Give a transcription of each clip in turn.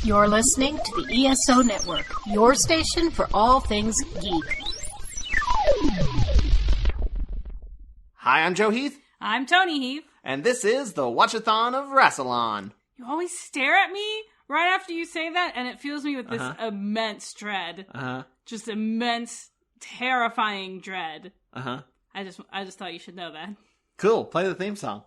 You're listening to the ESO Network, your station for all things geek. Hi, I'm Joe Heath. I'm Toni Heath. And this is the Watch-A-Thon of Rassilon. You always stare at me right after you say that, and it fills me with this immense dread. Just immense, terrifying dread. I just thought you should know that. Cool. Play the theme song.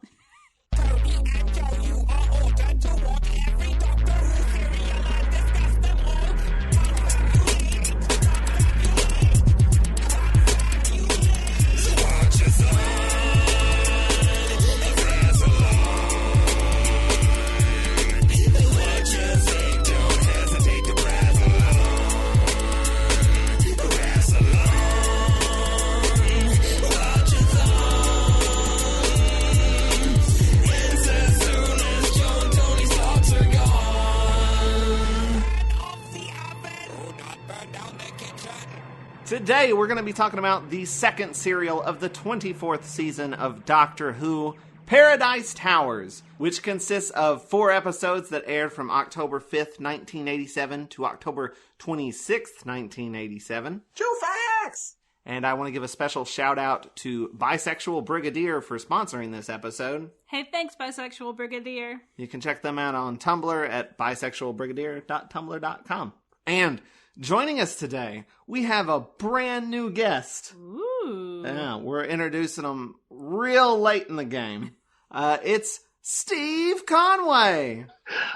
Today, we're going to be talking about the second serial of the 24th season of Doctor Who, Paradise Towers, which consists of 4 episodes that aired from October 5th, 1987 to October 26th, 1987. True facts! And I want to give a special shout out to Bisexual Brigadier for sponsoring this episode. Hey, thanks, Bisexual Brigadier. You can check them out on Tumblr at bisexualbrigadier.tumblr.com. And joining us today, we have a brand new guest. Ooh. Yeah, we're introducing him real late in the game. It's Steve Conway.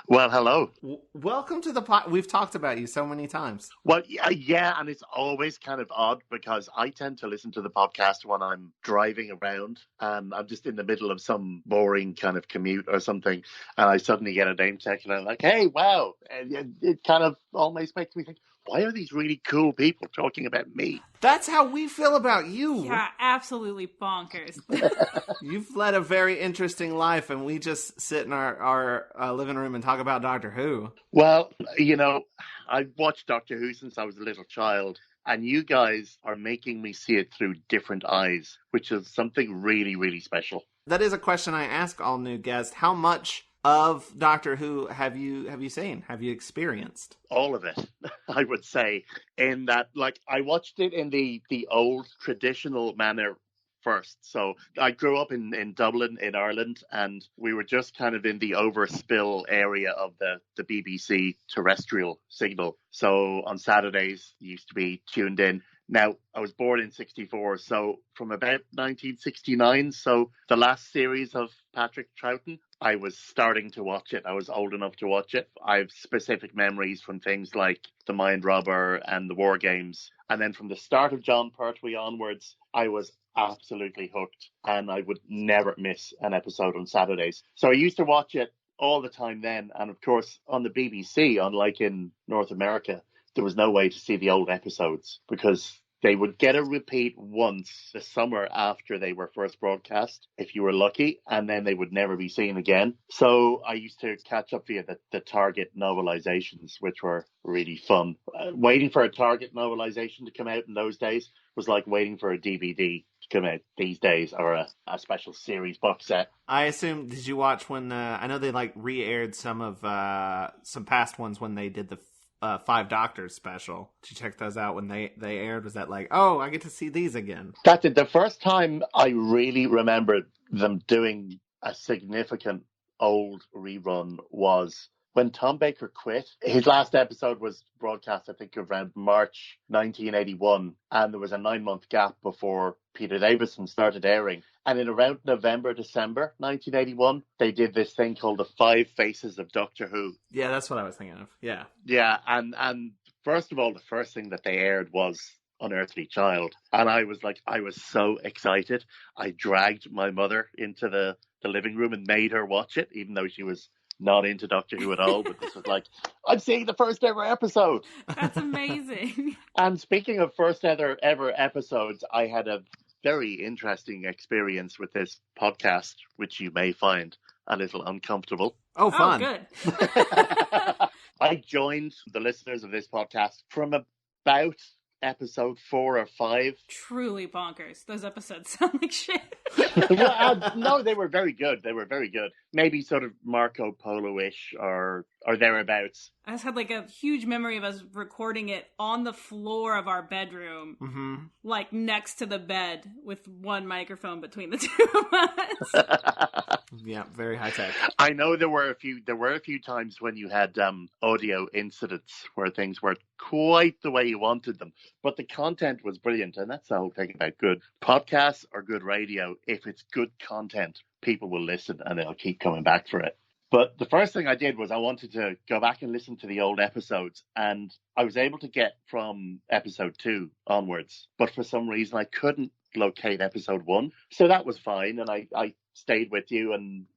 Well, hello. Welcome to the pod. We've talked about you so many times. Well, yeah, and it's always kind of odd because I tend to listen to the podcast when I'm driving around. I'm just in the middle of some boring kind of commute or something, and I suddenly get a name check, and I'm like, hey, wow. And it kind of almost makes me think, why are these really cool people talking about me? That's how we feel about you. Yeah, absolutely bonkers. You've led a very interesting life, and we just sit in our living room and talk about Doctor Who. Well, you know, I've watched Doctor Who since I was a little child, and you guys are making me see it through different eyes, which is something really, really special. That is a question I ask all new guests. How much of Doctor Who have you seen? Have you experienced? All of it, I would say. In that, like, I watched it in the old traditional manner first. So I grew up in Dublin, in Ireland, and we were just kind of in the overspill area of the BBC terrestrial signal. So on Saturdays, you used to be tuned in. Now, I was born in 1964, so from about 1969, so the last series of Patrick Troughton, I was starting to watch it. I was old enough to watch it. I have specific memories from things like The Mind Robber and The War Games. And then from the start of John Pertwee onwards, I was absolutely hooked, and I would never miss an episode on Saturdays. So I used to watch it all the time then. And of course, on the BBC, unlike in North America, there was no way to see the old episodes because they would get a repeat once the summer after they were first broadcast, if you were lucky, and then they would never be seen again. So I used to catch up via the Target novelizations, which were really fun. Waiting for a Target novelization to come out in those days was like waiting for a DVD to come out these days, or a special series box set. I assume, did you watch when, I know they like re-aired some of, some past ones when they did the 5 Doctors special. Did you check those out when they aired? Was that like, oh, I get to see these again? That's it. The first time I really remembered them doing a significant old rerun was when Tom Baker quit. His last episode was broadcast, I think, around March 1981, and there was a 9-month gap before Peter Davison started airing. And in around November, December 1981, they did this thing called the 5 Faces of Doctor Who. Yeah, that's what I was thinking of. Yeah. Yeah, and first of all, the first thing that they aired was Unearthly Child. And I was so excited. I dragged my mother into the living room and made her watch it, even though she was not into Doctor Who at all. But this was like, I'm seeing the first ever episode. That's amazing. And speaking of first ever episodes, I had a very interesting experience with this podcast, which you may find a little uncomfortable. Oh, fun. Oh, good. I joined the listeners of this podcast from about episode 4 or 5. Truly bonkers. Those episodes sound like shit. Well, no, they were very good. They were very good. Maybe sort of Marco Polo-ish or or thereabouts. I just had like a huge memory of us recording it on the floor of our bedroom, like next to the bed with one microphone between the two of us. Yeah, very high tech. I know there were a few times when you had audio incidents where things weren't quite the way you wanted them, but the content was brilliant, and that's the whole thing about good podcasts or good radio. If it's good content, people will listen and they'll keep coming back for it. But the first thing I did was I wanted to go back and listen to the old episodes, and I was able to get from episode 2 onwards, but for some reason I couldn't locate episode 1. So that was fine, and I stayed with you and,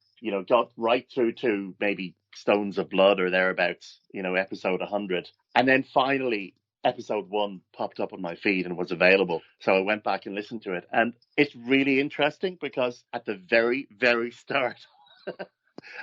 got right through to maybe Stones of Blood or thereabouts, episode 100. And then finally, episode 1 popped up on my feed and was available. So I went back and listened to it. And it's really interesting because at the very, very start...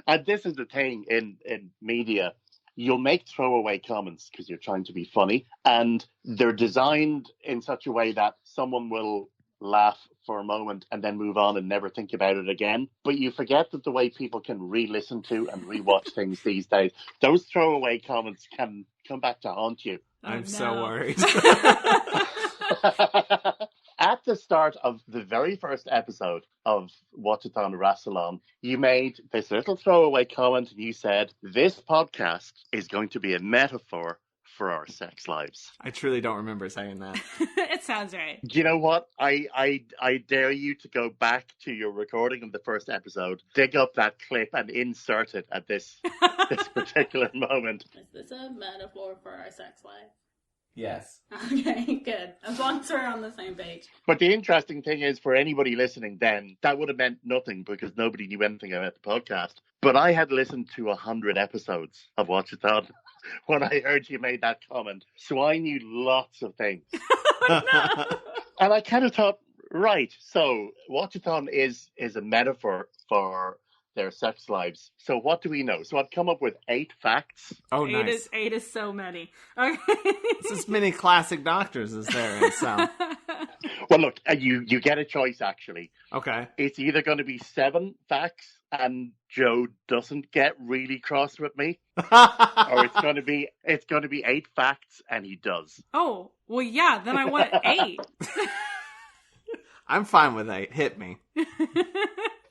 And this is the thing in media. You'll make throwaway comments because you're trying to be funny. And they're designed in such a way that someone will laugh for a moment and then move on and never think about it again. But you forget that the way people can re-listen to and re-watch things these days, those throwaway comments can come back to haunt you. I'm so worried. At the start of the very first episode of Watch-A-Thon of Rassilon, you made this little throwaway comment and you said, this podcast is going to be a metaphor for our sex lives. I truly don't remember saying that. It sounds right. Do you know what? I dare you to go back to your recording of the first episode, dig up that clip and insert it at this particular moment. Is this a metaphor for our sex life? Yes. Okay, good. As long as we're on the same page. But the interesting thing is, for anybody listening then, that would have meant nothing because nobody knew anything about the podcast. But I had listened to 100 episodes of Watch-A-Thon when I heard you made that comment. So I knew lots of things. Oh, no. And I kind of thought, right, so Watch-A-Thon is a metaphor for their sex lives. So what do we know? So I've come up with 8 facts. Oh, nice. 8 is so many. Okay. It's as many classic doctors as there is, so. Well, look, you get a choice, actually. Okay. It's either going to be 7 facts and Joe doesn't get really cross with me, or it's going to be 8 facts and he does. Oh, well, yeah, then I want 8. I'm fine with 8. Hit me.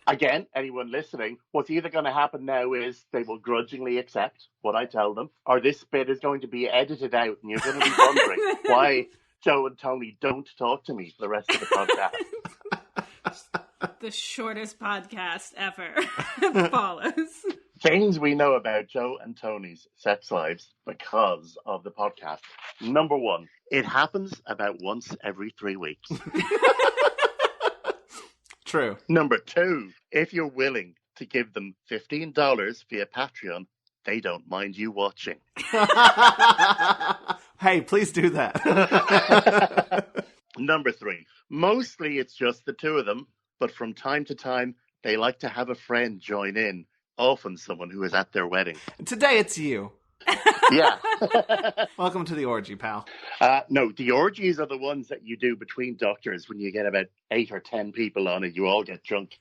Again, anyone listening, what's either going to happen now is they will grudgingly accept what I tell them, or this bit is going to be edited out and you're going to be wondering why Joe and Toni don't talk to me for the rest of the podcast. The shortest podcast ever follows. Things we know about Joe and Toni's sex lives because of the podcast. Number 1, it happens about once every 3 weeks. True. Number 2, if you're willing to give them $15 via Patreon, they don't mind you watching. Hey, please do that. Number 3, mostly it's just the two of them, but from time to time, they like to have a friend join in, often someone who is at their wedding. Today it's you. Yeah. Welcome to the orgy, pal. No, the orgies are the ones that you do between doctors when you get about 8 or 10 people on and you all get drunk.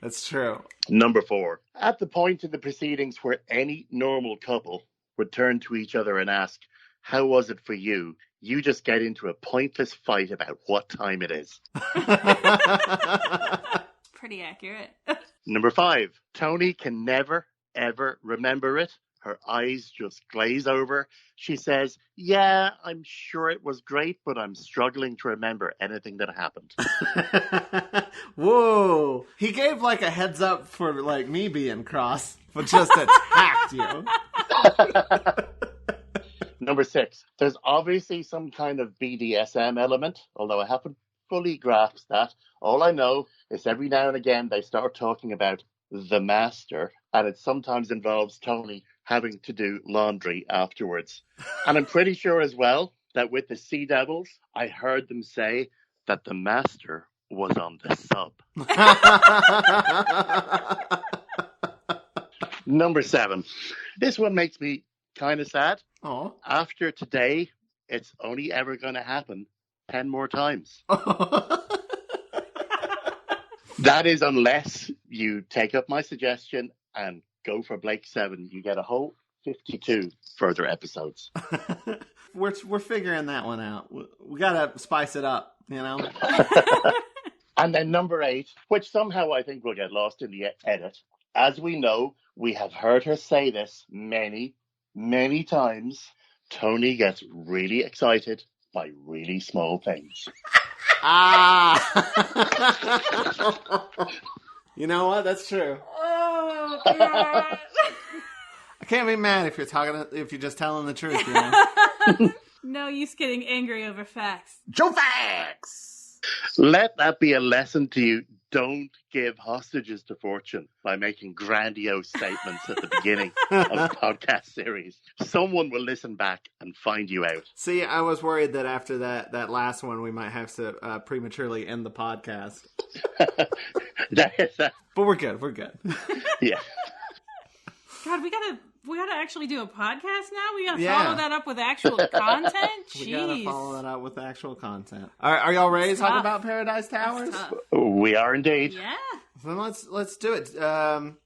That's true. Number 4, at the point in the proceedings where any normal couple would turn to each other and ask, how was it for you? You just get into a pointless fight about what time it is. Pretty accurate. Number 5, Toni can never, ever remember it. Her eyes just glaze over. She says, yeah, I'm sure it was great, but I'm struggling to remember anything that happened. Whoa. He gave like a heads up for like me being cross, but just attacked you. Number 6, there's obviously some kind of BDSM element, although I haven't fully grasped that. All I know is every now and again they start talking about the master, and it sometimes involves Toni having to do laundry afterwards. And I'm pretty sure as well that with the Sea Devils, I heard them say that the master was on the sub. Number 7. This one makes me kind of sad. Oh. After today, it's only ever going to happen 10 more times. That is unless you take up my suggestion and go for Blake 7. You get a whole 52 further episodes. We're figuring that one out. We gotta spice it up, you know? And then number 8, which somehow I think will get lost in the edit. As we know, we have heard her say this many, many times. Toni gets really excited by really small things. Ah! You know what? That's true. Oh, God. I can't be mad if you're just telling the truth, you know? No use getting angry over facts. Joe Facts! Let that be a lesson to you. Don't give hostages to fortune by making grandiose statements at the beginning of a podcast series. Someone will listen back and find you out. See, I was worried that after that last one, we might have to prematurely end the podcast. But we're good. We're good. Yeah. God, we gotta actually do a podcast now? We gotta follow that up with actual content? Jeez. We gotta follow that up with actual content. Are y'all ready to talk about Paradise Towers? We are indeed. Yeah. Then let's do it.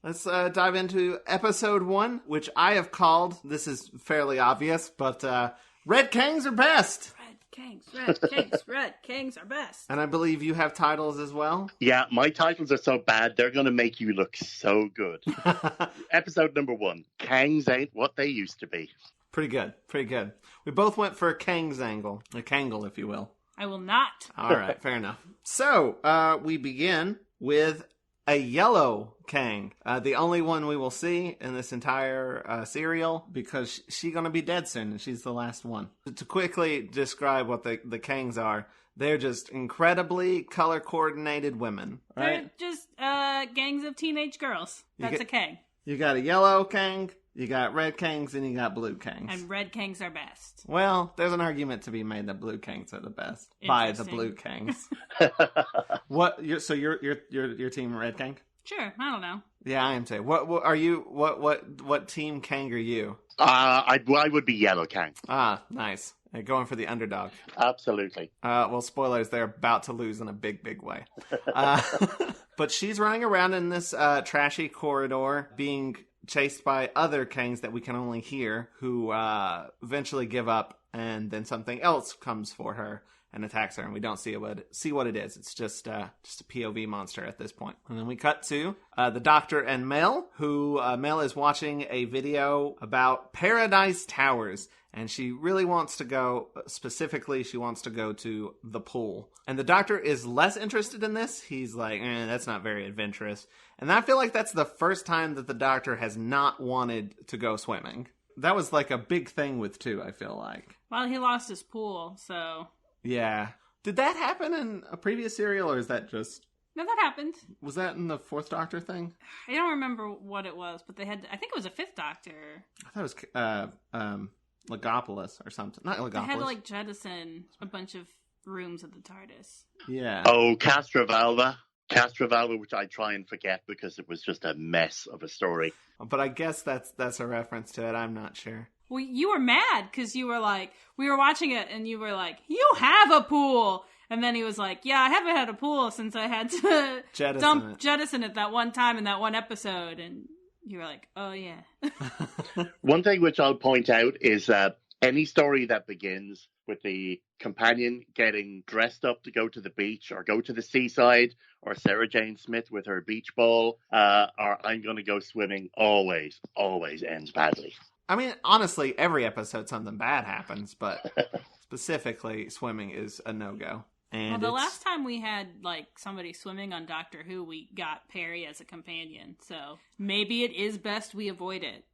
Let's dive into episode 1, which I have called, this is fairly obvious, but Red Kangs are best. Red Kangs are best. And I believe you have titles as well? Yeah, my titles are so bad, they're going to make you look so good. Episode number 1, Kangs ain't what they used to be. Pretty good. We both went for a Kang's angle. A Kangle, if you will. I will not. All right, fair enough. So, we begin with a yellow Kang. The only one we will see in this entire serial, because she's going to be dead soon, and she's the last one. To quickly describe what the Kangs are, they're just incredibly color-coordinated women. Right? They're just gangs of teenage girls. That's a Kang. You got a yellow Kang, you got red Kangs, and you got blue Kangs. And red Kangs are best. Well, there's an argument to be made that blue Kangs are the best by the blue Kangs. So you're team red Kang? Sure, I don't know. Yeah, I am too. What are you? What team Kang are you? I would be yellow Kang. Ah, nice. Going for the underdog. Absolutely. Well, spoilers, they're about to lose in a big, big way. But she's running around in this trashy corridor being chased by other Kangs that we can only hear, who eventually give up, and then something else comes for her and attacks her, and we don't see what it is. It's just a POV monster at this point. And then we cut to the Doctor and Mel, who Mel is watching a video about Paradise Towers, and she really wants to go, specifically, she wants to go to the pool. And the Doctor is less interested in this. He's like, that's not very adventurous. And I feel like that's the first time that the Doctor has not wanted to go swimming. That was like a big thing with 2, I feel like. Well, he lost his pool, so... Yeah. Did that happen in a previous serial, or is that just... No, that happened. Was that in the 4th Doctor thing? I don't remember what it was, but they had... I think it was a 5th Doctor. I thought it was Legopolis or something. Not Legopolis. They had to, like, jettison a bunch of rooms of the TARDIS. Yeah. Oh, Castrovalva, which I try and forget because it was just a mess of a story. But I guess that's a reference to it. I'm not sure. Well, you were mad because you were like, we were watching it and you were like, you have a pool. And then he was like, yeah, I haven't had a pool since I had to jettison it that one time in that one episode. And you were like, oh, yeah. One thing which I'll point out is that any story that begins with the companion getting dressed up to go to the beach or go to the seaside, or Sarah Jane Smith with her beach ball, or I'm going to go swimming, always ends badly. I mean, honestly, every episode something bad happens, but specifically swimming is a no-go. And the last time we had like somebody swimming on Doctor Who, we got Perry as a companion, so maybe it is best we avoid it.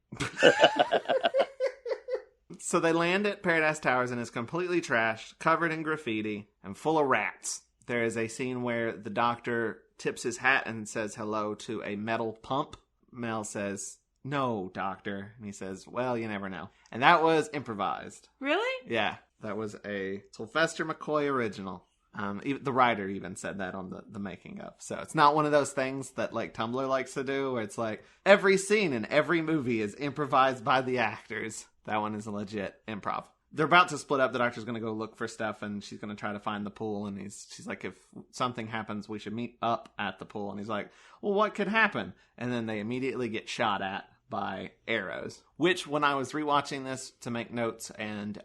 So they land at Paradise Towers and it's completely trashed, covered in graffiti, and full of rats. There is a scene where the Doctor tips his hat and says hello to a metal pump. Mel says, "No, Doctor." And he says, "Well, you never know." And that was improvised. Really? Yeah, that was a Sylvester McCoy original. The writer even said that on the making of. So it's not one of those things that like Tumblr likes to do, where it's like every scene in every movie is improvised by the actors. That one is a legit improv. They're about to split up. The Doctor's going to go look for stuff, and she's going to try to find the pool. And she's like, if something happens, we should meet up at the pool. And he's like, well, what could happen? And then they immediately get shot at by arrows. Which, when I was rewatching this to make notes and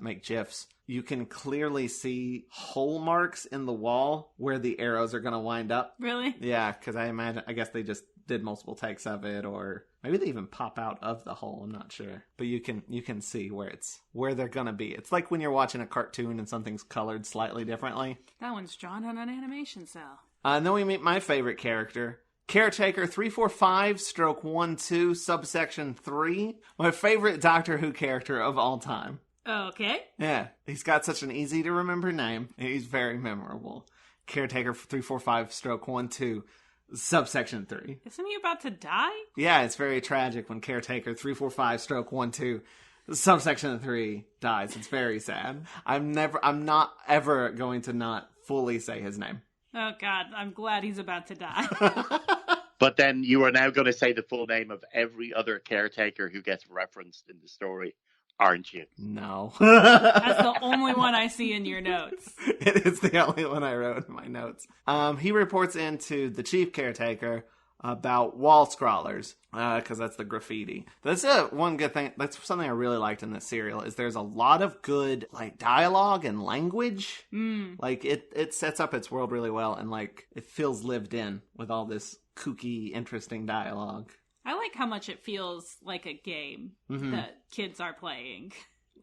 make GIFs, you can clearly see hole marks in the wall where the arrows are going to wind up. Really? Yeah, because I guess they just did multiple takes of it, or maybe they even pop out of the hole. I'm not sure, but you can see where they're gonna be. It's like when you're watching a cartoon and something's colored slightly differently. That one's drawn on an animation cell. And then we meet my favorite character, Caretaker 345/12 subsection 3. My favorite Doctor Who character of all time. Okay. Yeah, he's got such an easy to remember name. He's very memorable. Caretaker 345/12. Subsection 3. Isn't he about to die? Yeah, it's very tragic when Caretaker 345/12 subsection 3 dies. It's very sad. I'm not ever going to not fully say his name. Oh God, I'm glad he's about to die. But then you are now going to say the full name of every other caretaker who gets referenced in the story, aren't you? No. That's the only one I see in your notes. It is the only one I wrote in my notes. He reports into the chief caretaker about wall scrawlers, because that's the graffiti. That's one good thing. That's something I really liked in this serial, is there's a lot of good like dialogue and language. Like it sets up its world really well, and like it feels lived in with all this kooky, interesting dialogue. I like how much it feels like a game that kids are playing.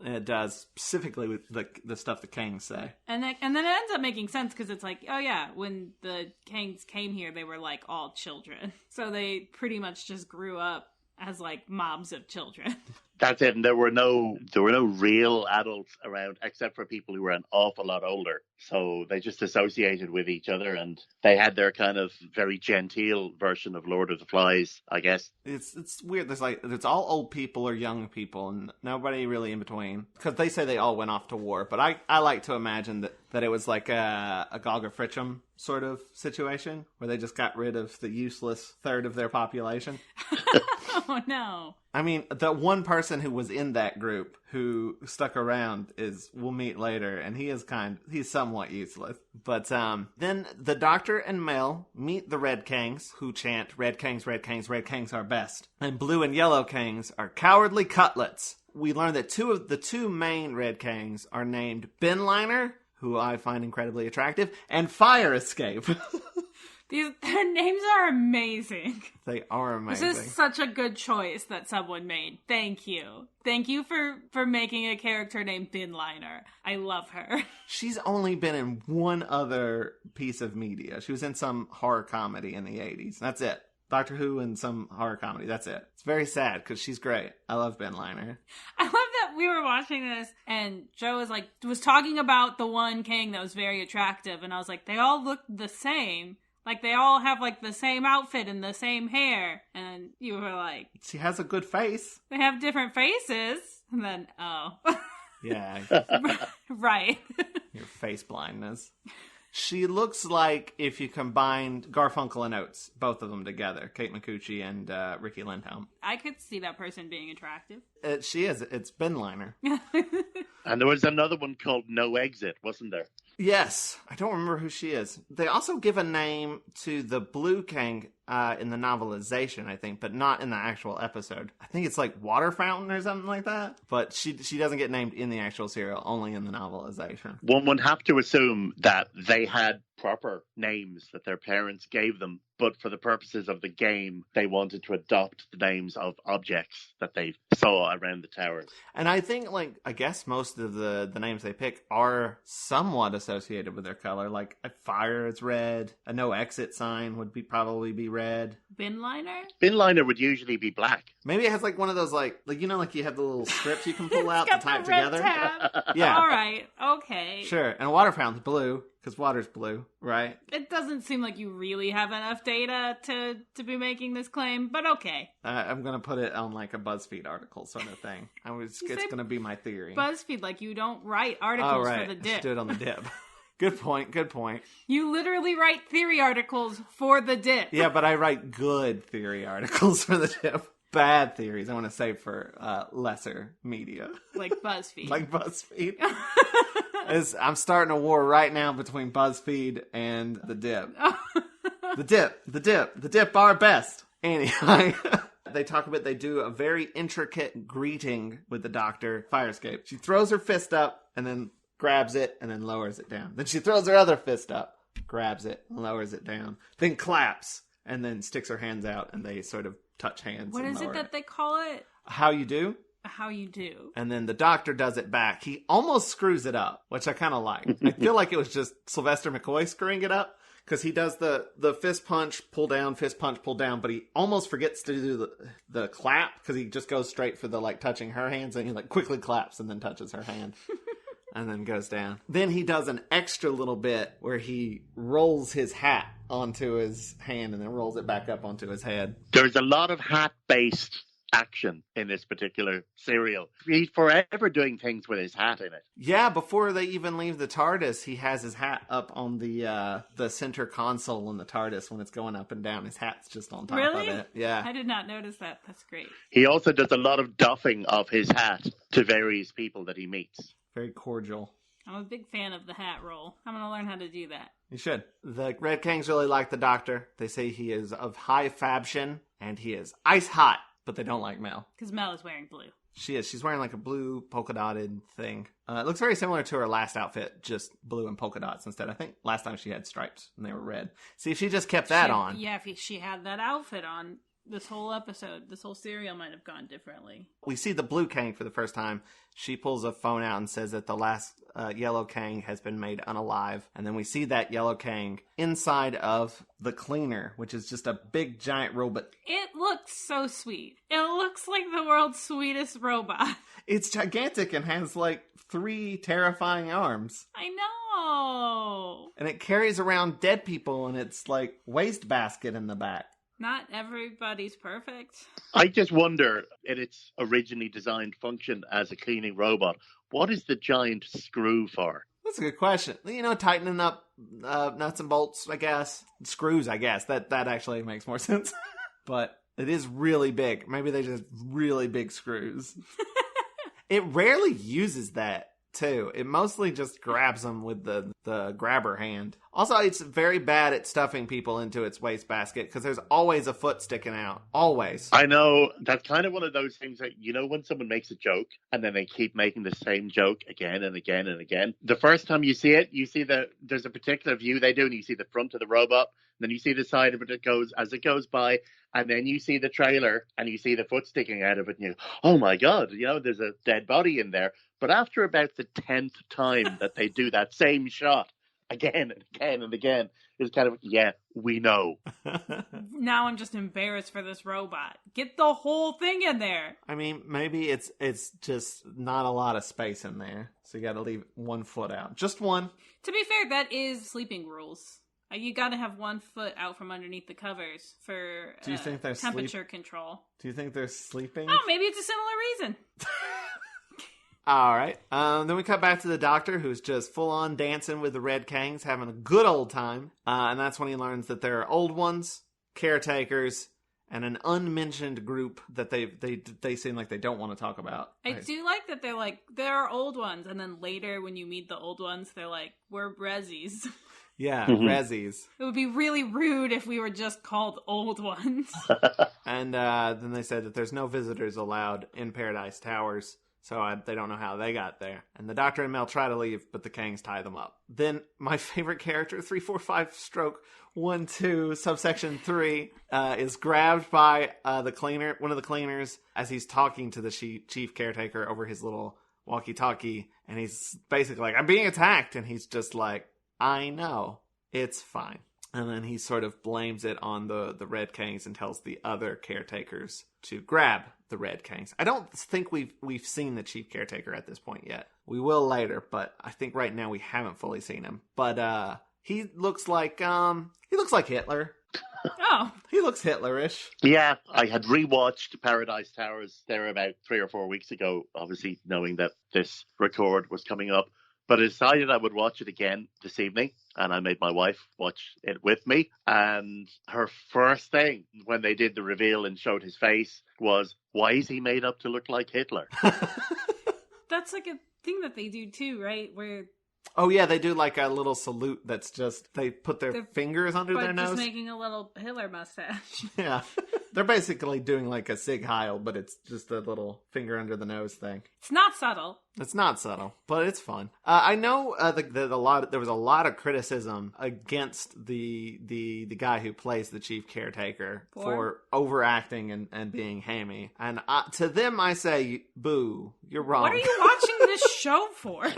It does, specifically with the stuff the Kangs say. And then it ends up making sense, because it's like, oh yeah, when the Kangs came here, they were like all children. So they pretty much just grew up as like mobs of children. That's it. And there were no real adults around except for people who were an awful lot older. So they just associated with each other, and they had their kind of very genteel version of Lord of the Flies, I guess. It's weird. There's all old people or young people, and nobody really in between. Because they say they all went off to war, but I like to imagine that it was like a Gog or Fritchum sort of situation, where they just got rid of the useless third of their population. Oh no. I mean, the one person who was in that group who stuck around we'll meet later, and he's somewhat useless. But then the Doctor and Mel meet the Red Kangs, who chant, "Red Kangs, Red Kangs, Red Kangs are best." And Blue and Yellow Kangs are cowardly cutlets. We learn that the two main Red Kangs are named Binliner, who I find incredibly attractive, and Fire Escape. Their names are amazing. They are amazing. This is such a good choice that someone made. Thank you. Thank you for making a character named Binliner. I love her. She's only been in one other piece of media. She was in some horror comedy in the 80s. That's it. Doctor Who and some horror comedy. That's it. It's very sad because she's great. I love Binliner. I love that we were watching this and Joe was talking about the one Kang that was very attractive, and I was like, they all look the same. Like, they all have, like, the same outfit and the same hair. And you were like... She has a good face. They have different faces. And then, oh. Yeah. Right. Your face blindness. She looks like if you combined Garfunkel and Oates, both of them together. Kate Micucci and Ricky Lindholm. I could see that person being attractive. She is. It's Binliner. And there was another one called No Exit, wasn't there? Yes. I don't remember who she is. They also give a name to the Blue Kang in the novelization, I think, but not in the actual episode. I think it's like Water Fountain or something like that. But she doesn't get named in the actual serial, only in the novelization. One would have to assume that they had proper names that their parents gave them, but for the purposes of the game, they wanted to adopt the names of objects that they saw around the towers. And I think, I guess most of the names they pick are somewhat associated with their color. Like, a fire is red, a no exit sign would probably be red. Binliner? Binliner would usually be black. Maybe it has one of those, you have the little strips you can pull out and tie it together. Tab. Yeah. All right. Okay. Sure. And a water fountain's blue, because water's blue, right? It doesn't seem like you really have enough data to be making this claim, but okay. I'm going to put it on, a BuzzFeed article sort of thing. It's going to be my theory. BuzzFeed, you don't write articles for the dip. dip. Just do it on the dip. Good point. You literally write theory articles for the dip. Yeah, but I write good theory articles for the dip. Bad theories I want to save for lesser media. Like BuzzFeed. I'm starting a war right now between BuzzFeed and the dip. The dip are best. Anyway, they talk about, they do a very intricate greeting with the Doctor. Fire escape. She throws her fist up and then grabs it and then lowers it down. Then she throws her other fist up, grabs it, and lowers it down. Then claps and then sticks her hands out and they sort of touch hands. What is it that they call it? How you do? How you do. And then the Doctor does it back. He almost screws it up, which I kind of like. I feel like it was just Sylvester McCoy screwing it up, because he does the fist punch, pull down, fist punch, pull down, but he almost forgets to do the clap, because he just goes straight for the, like, touching her hands, and he, like, quickly claps and then touches her hand. And then goes down. Then he does an extra little bit where he rolls his hat onto his hand and then rolls it back up onto his head. There's a lot of hat-based action in this particular serial. He's forever doing things with his hat in it. Yeah, before they even leave the TARDIS, he has his hat up on the center console in the TARDIS when it's going up and down. His hat's just on top of it. Yeah. I did not notice that. That's great. He also does a lot of doffing of his hat to various people that he meets. Very cordial. I'm a big fan of the hat roll. I'm going to learn how to do that. You should. The Red Kangs really like the Doctor. They say he is of high faction and he is ice hot. But they don't like Mel. Because Mel is wearing blue. She is. She's wearing like a blue polka dotted thing. It looks very similar to her last outfit, just blue and polka dots instead. I think last time she had stripes and they were red. See, if she just kept that on. Yeah, if she had that outfit on, this whole episode, this whole serial might have gone differently. We see the blue Kang for the first time. She pulls a phone out and says that the last yellow Kang has been made unalive. And then we see that yellow Kang inside of the cleaner, which is just a big giant robot. It looks so sweet. It looks like the world's sweetest robot. It's gigantic and has like 3 terrifying arms. I know. And it carries around dead people in its like wastebasket in the back. Not everybody's perfect. I just wonder, in its originally designed function as a cleaning robot, what is the giant screw for? That's a good question. You know, tightening up nuts and bolts, I guess. Screws, I guess. That actually makes more sense. But it is really big. Maybe they just really big screws. It rarely uses that, too. It mostly just grabs them with the grabber hand. Also, it's very bad at stuffing people into its wastebasket because there's always a foot sticking out. Always. I know. That's kind of one of those things that, you know, when someone makes a joke and then they keep making the same joke again and again and again. The first time you see it, you see there's a particular view they do, and you see the front of the robot, and then you see the side of it as it goes by, and then you see the trailer and you see the foot sticking out of it, and you, oh my God, you know, there's a dead body in there. But after about the 10th time that they do that same shot, again and again and again, it's kind of, yeah, we know. Now I'm just embarrassed for this robot. Get the whole thing in there. I mean, maybe it's just not a lot of space in there, so you got to leave one foot out. Just one. To be fair, that is sleeping rules. You got to have one foot out from underneath the covers for Do you think they're temperature control. Do you think they're sleeping? Oh, maybe it's a similar reason. All right. Then we cut back to the Doctor, who's just full-on dancing with the Red Kangs, having a good old time. And that's when he learns that there are old ones, caretakers, and an unmentioned group that they seem like they don't want to talk about. I do like that they're like, there are old ones, and then later when you meet the old ones, they're like, we're Rezzies. Yeah, Rezzies. It would be really rude if we were just called old ones. And then they said that there's no visitors allowed in Paradise Towers. So they don't know how they got there. And the Doctor and Mel try to leave, but the Kangs tie them up. Then my favorite character, 345-12 subsection 3, is grabbed by one of the cleaners, as he's talking to the chief caretaker over his little walkie-talkie. And he's basically like, I'm being attacked. And he's just like, I know. It's fine. And then he sort of blames it on the Red Kangs and tells the other caretakers to grab the Red Kangs. I don't think we've seen the chief caretaker at this point yet. We will later, but I think right now we haven't fully seen him. But he looks like Hitler. Oh. He looks Hitlerish. Yeah, I had rewatched Paradise Towers there about 3 or 4 weeks ago, obviously knowing that this record was coming up. But I decided I would watch it again this evening, and I made my wife watch it with me. And her first thing when they did the reveal and showed his face was, why is he made up to look like Hitler? That's like a thing that they do too, right? Where oh yeah, they do like a little salute that's just, they put their fingers under their nose. Just making a little Hitler mustache. Yeah. They're basically doing like a Sig Heil, but it's just a little finger under the nose thing. It's not subtle. It's not subtle, but it's fun. I know there was a lot of criticism against the guy who plays the chief caretaker for overacting and being hammy. And to them, I say, boo, you're wrong. What are you watching this show for?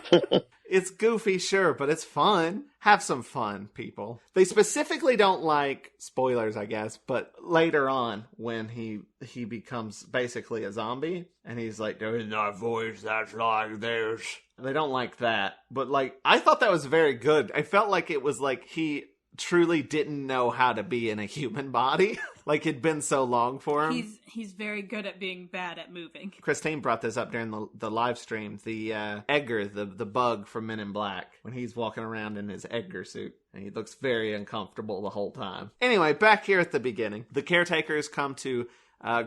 It's goofy, sure, but it's fun. Have some fun, people. They specifically don't like, spoilers, I guess, but later on when he becomes basically a zombie, and he's like, there's no voice that's like this. They don't like that. But, like, I thought that was very good. I felt like it was like he truly didn't know how to be in a human body. Like, it'd been so long for him. He's very good at being bad at moving. Christine brought this up during the live stream. The Edgar, the bug from Men in Black, when he's walking around in his Edgar suit. And he looks very uncomfortable the whole time. Anyway, back here at the beginning. The caretakers come to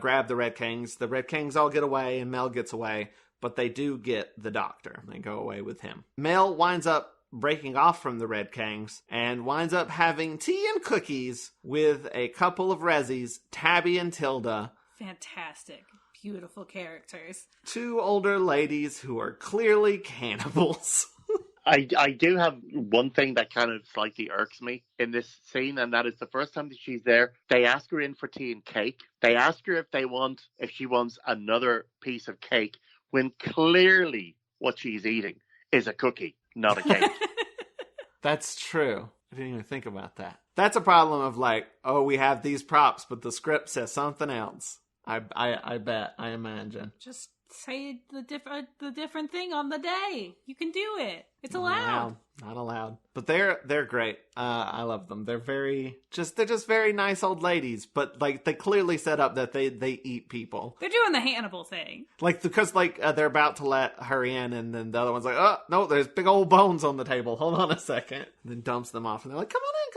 grab the Red Kings. The Red Kings all get away, and Mel gets away. But they do get the doctor. They go away with him. Mel winds up breaking off from the Red Kings and winds up having tea and cookies with a couple of Rezzies, Tabby and Tilda. Fantastic. Beautiful characters. Two older ladies who are clearly cannibals. I do have one thing that kind of slightly irks me in this scene, and that is the first time that she's there, they ask her in for tea and cake. They ask her if she wants another piece of cake, when clearly what she's eating is a cookie, not a cake. That's true. I didn't even think about that. That's a problem of like, oh, we have these props, but the script says something else. I bet. I imagine. Just say the different thing on the day. You can do it. It's allowed. Not allowed. But they're great. I love them. They're just very nice old ladies. But like they clearly set up that they eat people. They're doing the Hannibal thing. Like because they're about to let her in, and then the other one's like, oh no, there's big old bones on the table. Hold on a second. And then dumps them off, and they're like, come on in.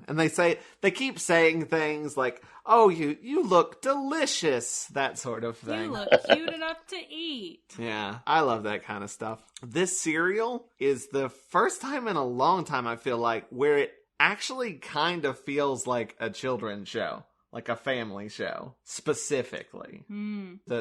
And they keep saying things like, oh, you look delicious, that sort of thing. You look cute enough to eat. Yeah, I love that kind of stuff. This serial is the first time in a long time, I feel like, where it actually kind of feels like a children's show. Like a family show, specifically.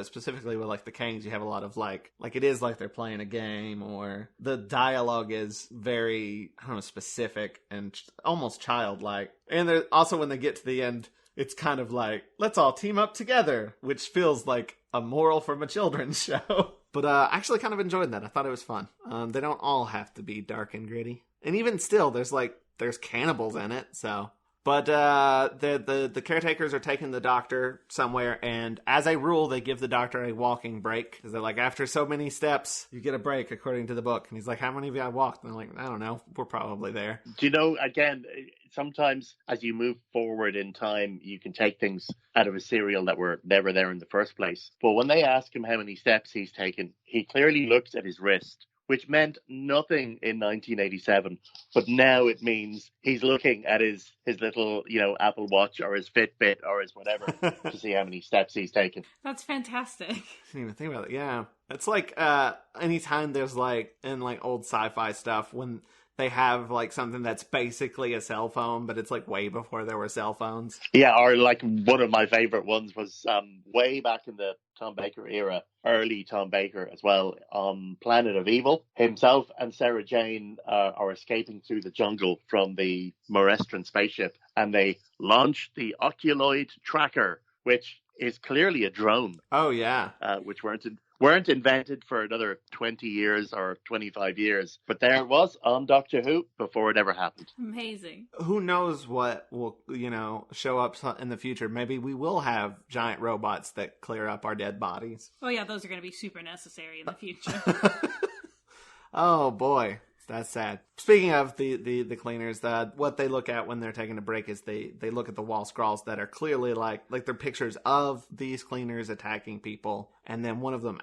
Specifically with like the Kings, you have a lot of like it is like they're playing a game, or the dialogue is very, I don't know, specific and almost childlike. And also when they get to the end, it's kind of like, let's all team up together, which feels like a moral from a children's show. But I actually kind of enjoyed that. I thought it was fun. They don't all have to be dark and gritty. And even still, there's cannibals in it, so... But the caretakers are taking the doctor somewhere, and as a rule, they give the doctor a walking break. Because they're like, after so many steps, you get a break, according to the book. And he's like, how many of you I walked? And they're like, I don't know. We're probably there. Do you know, again, sometimes as you move forward in time, you can take things out of a serial that were never there in the first place. But when they ask him how many steps he's taken, he clearly looks at his wrist, which meant nothing in 1987, but now it means he's looking at his little, Apple Watch or his Fitbit or his whatever to see how many steps he's taken. That's fantastic. I didn't even think about it. Yeah. It's like anytime there's like in like old sci-fi stuff when they have like something that's basically a cell phone, but it's like way before there were cell phones. Yeah, or like one of my favorite ones was way back in the Tom Baker era, early Tom Baker as well, on Planet of Evil. Himself and Sarah Jane are escaping through the jungle from the Morestran spaceship, and they launch the Oculoid Tracker, which is clearly a drone. Oh, yeah. Which weren't invented for another 20 years or 25 years. But there it was on Doctor Who before it ever happened. Amazing. Who knows what will, show up in the future. Maybe we will have giant robots that clear up our dead bodies. Oh, yeah, those are going to be super necessary in the future. Oh, boy. That's sad. Speaking of the cleaners, what they look at when they're taking a break is they look at the wall scrawls that are clearly like they're pictures of these cleaners attacking people. And then one of the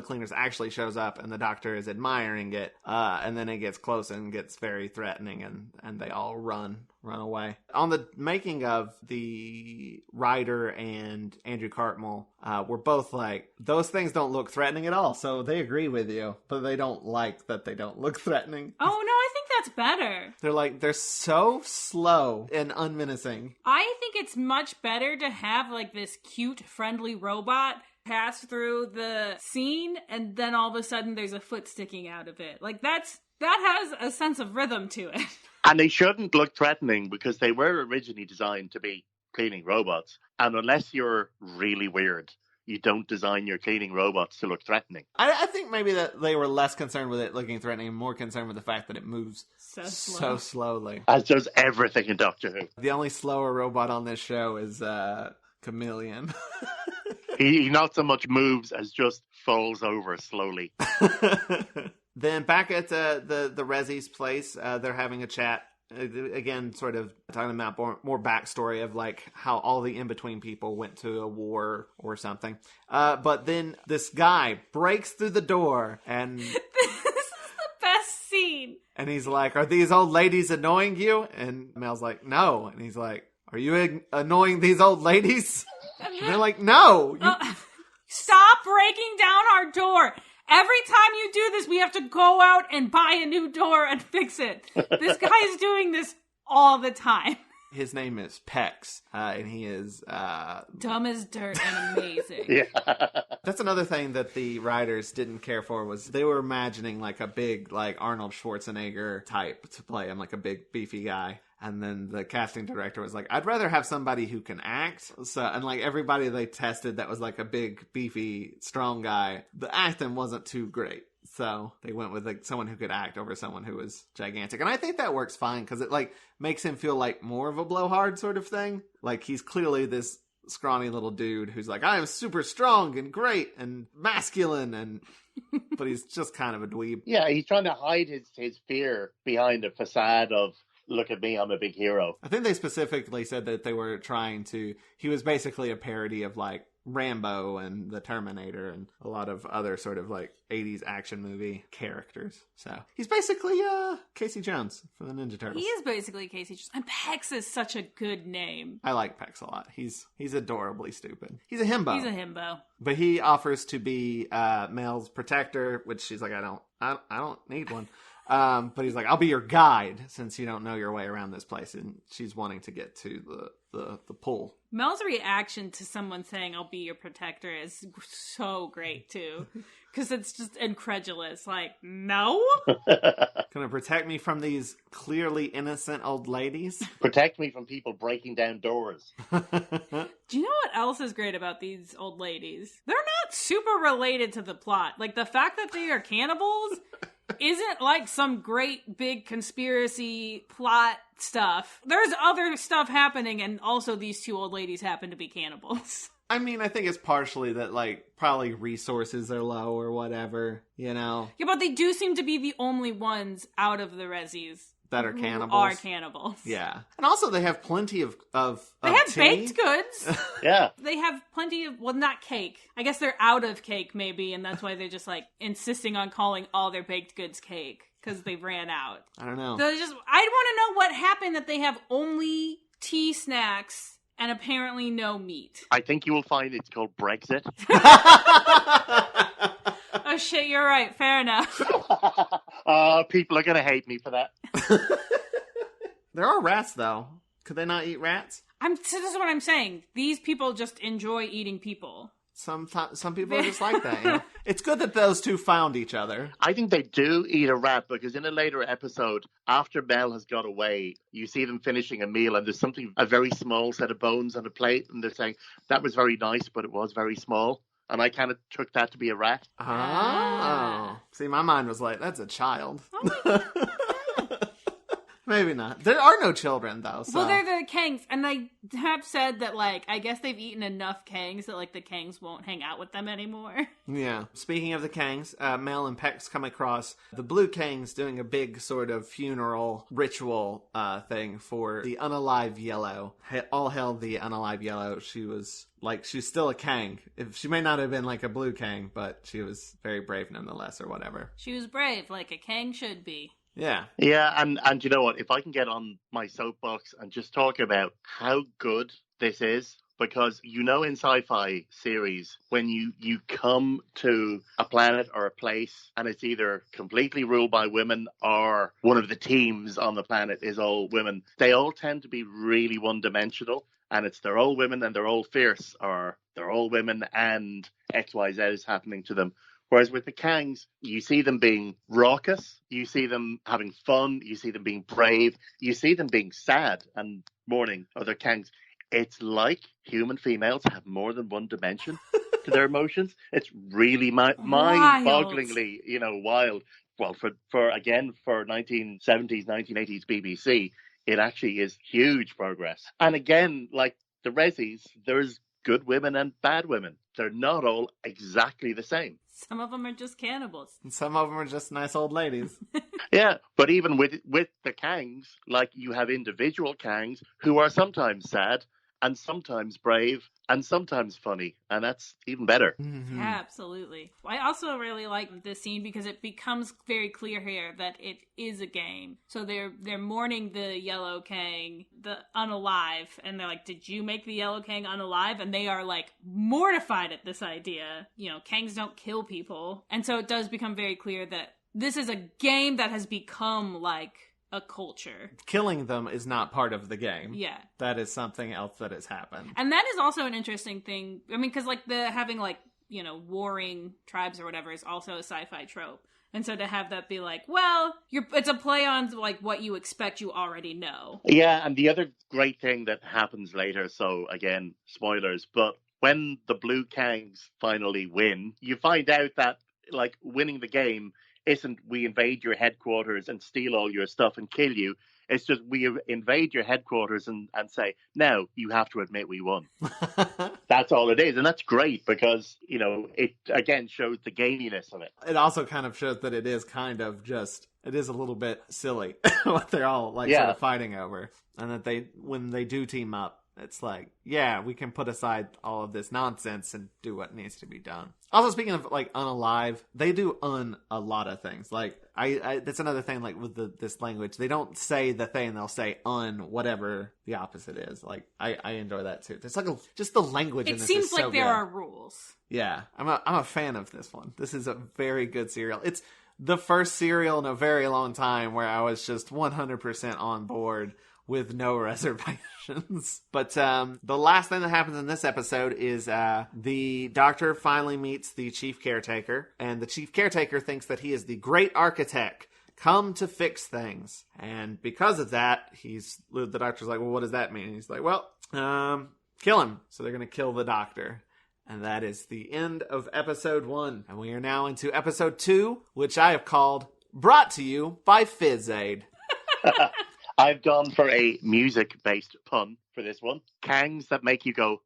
cleaners actually shows up, and the doctor is admiring it. And then it gets close and gets very threatening, and they all run away. On the making of, the writer and Andrew Cartmel were both like, those things don't look threatening at all. So they agree with you, but they don't like that they don't look threatening. Oh, no, I think that's better. They're so slow and unmenacing. I think it's much better to have like this cute, friendly robot pass through the scene and then all of a sudden there's a foot sticking out of it. Like that has a sense of rhythm to it. And they shouldn't look threatening because they were originally designed to be cleaning robots. And unless you're really weird, you don't design your cleaning robots to look threatening. I think maybe that they were less concerned with it looking threatening and more concerned with the fact that it moves so slowly. As does everything in Doctor Who. The only slower robot on this show is Chameleon. He not so much moves as just falls over slowly. Then back at the Resi's place, they're having a chat. Again, sort of talking about more backstory of like how all the in-between people went to a war or something. But then this guy breaks through the door and... This is the best scene. And he's like, are these old ladies annoying you? And Mel's like, no. And he's like, are you annoying these old ladies? And they're like, no. Stop breaking down our door. Every time you do this, we have to go out and buy a new door and fix it. This guy is doing this all the time. His name is Pex, and he is... dumb as dirt and amazing. Yeah. That's another thing that the writers didn't care for was they were imagining like a big like Arnold Schwarzenegger type to play him, like a big beefy guy. And then the casting director was like, I'd rather have somebody who can act. So, and like everybody they tested that was like a big, beefy, strong guy, the acting wasn't too great. So they went with like someone who could act over someone who was gigantic. And I think that works fine because it like makes him feel like more of a blowhard sort of thing. Like he's clearly this scrawny little dude who's like, I am super strong and great and masculine and... but he's just kind of a dweeb. Yeah, he's trying to hide his fear behind a facade of, look at me, I'm a big hero. I think they specifically said that they were trying to... He was basically a parody of, like, Rambo and the Terminator and a lot of other sort of, like, 80s action movie characters. So, he's basically Casey Jones from the Ninja Turtles. He is basically Casey Jones. And Pex is such a good name. I like Pex a lot. He's adorably stupid. He's a himbo. He's a himbo. But he offers to be Mel's protector, which she's like, I don't need one. But he's like, I'll be your guide since you don't know your way around this place. And she's wanting to get to the pool. Mel's reaction to someone saying, I'll be your protector is so great too. Because it's just incredulous. Like, no? Gonna protect me from these clearly innocent old ladies? Protect me from people breaking down doors. Do you know what else is great about these old ladies? They're not super related to the plot. Like, the fact that they are cannibals isn't like some great big conspiracy plot stuff. There's other stuff happening, and also these two old ladies happen to be cannibals. I mean, I think it's partially that, like, probably resources are low or whatever, you know? Yeah, but they do seem to be the only ones out of the Resis that are cannibals. Are cannibals. Yeah. And also they have plenty of They have tea. baked goods. Yeah. They have plenty of, well, not cake. I guess they're out of cake, maybe, and that's why they're just, like, insisting on calling all their baked goods cake, because they ran out. I don't know. So I want to know what happened that they have only tea snacks and apparently no meat. I think you will find it's called Brexit. Oh shit, you're right. Fair enough. People are going to hate me for that. There are rats, though. Could they not eat rats? This is what I'm saying. These people just enjoy eating people. Some people are just like that. You know? It's good that those two found each other. I think they do eat a rat because in a later episode, after Mel has got away, you see them finishing a meal and there's a very small set of bones on a plate and they're saying, that was very nice, but it was very small. And I kind of took that to be a rat. Oh. See, my mind was like, that's a child. Maybe not. There are no children, though. So. Well, they're the Kangs, and they have said that, like, I guess they've eaten enough Kangs that, like, the Kangs won't hang out with them anymore. Yeah. Speaking of the Kangs, Mel and Pex come across the Blue Kangs doing a big sort of funeral ritual thing for the unalive Yellow. All hail the unalive Yellow. She's still a Kang. She may not have been like a Blue Kang, but she was very brave nonetheless, or whatever. She was brave, like a Kang should be. Yeah. Yeah, and you know what? If I can get on my soapbox and just talk about how good this is, because you know in sci-fi series, when you come to a planet or a place and it's either completely ruled by women or one of the teams on the planet is all women, they all tend to be really one-dimensional. and it's they're all women and they're all fierce, or they're all women and XYZ is happening to them. Whereas with the Kangs, you see them being raucous, you see them having fun, you see them being brave, you see them being sad and mourning other Kangs. It's like human females have more than one dimension to their emotions. It's really mind-bogglingly, wild. Well, for 1970s, 1980s BBC, it actually is huge progress. And again, like the Resis, there's good women and bad women. They're not all exactly the same. Some of them are just cannibals. And some of them are just nice old ladies. Yeah, but even with the Kangs, like you have individual Kangs who are sometimes sad and sometimes brave and sometimes funny, and that's even better. Mm-hmm. Yeah, absolutely. I also really like this scene because it becomes very clear here that it is a game. So they're mourning the Yellow Kang, the unalive, and they're like, "Did you make the Yellow Kang unalive?" And they are like mortified at this idea. Kangs don't kill people, and so it does become very clear that this is a game that has become like a culture. Killing them is not part of the game. Yeah. That is something else that has happened. And that is also an interesting thing. I mean, because like having like, warring tribes or whatever is also a sci-fi trope. And so to have that be like, well, it's a play on like what you expect you already know. Yeah, and the other great thing that happens later, so again, spoilers, but when the Blue Kangs finally win, you find out that like winning the game isn't we invade your headquarters and steal all your stuff and kill you. It's just we invade your headquarters and say, now you have to admit we won. That's all it is. And that's great because, it again shows the gaminess of it. It also kind of shows that it is kind of just, it is a little bit silly what they're all like sort of fighting over. And that when they do team up, it's like, yeah, we can put aside all of this nonsense and do what needs to be done. Also, speaking of like unalive, they do a lot of things. Like I that's another thing. Like with this language, they don't say the thing; they'll say whatever the opposite is. Like I enjoy that too. There's like just the language. It seems like there are rules. Yeah, I'm a fan of this one. This is a very good serial. It's the first serial in a very long time where I was just 100% on board with no reservations. But the last thing that happens in this episode is the doctor finally meets the chief caretaker, and the chief caretaker thinks that he is the great architect come to fix things. And because of that, the doctor's like, well, what does that mean? And he's like, well, kill him. So they're going to kill the doctor. And that is the end of episode 1. And we are now into episode 2, which I have called Brought to You by Fizz-Aid. I've gone for a music-based pun for this one. Kangs that make you go,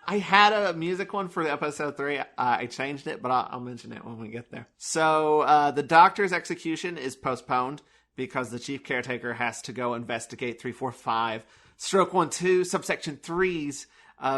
I had a music one for episode 3. I changed it, but I'll mention it when we get there. So the doctor's execution is postponed because the chief caretaker has to go investigate 345 stroke 12 subsection 3's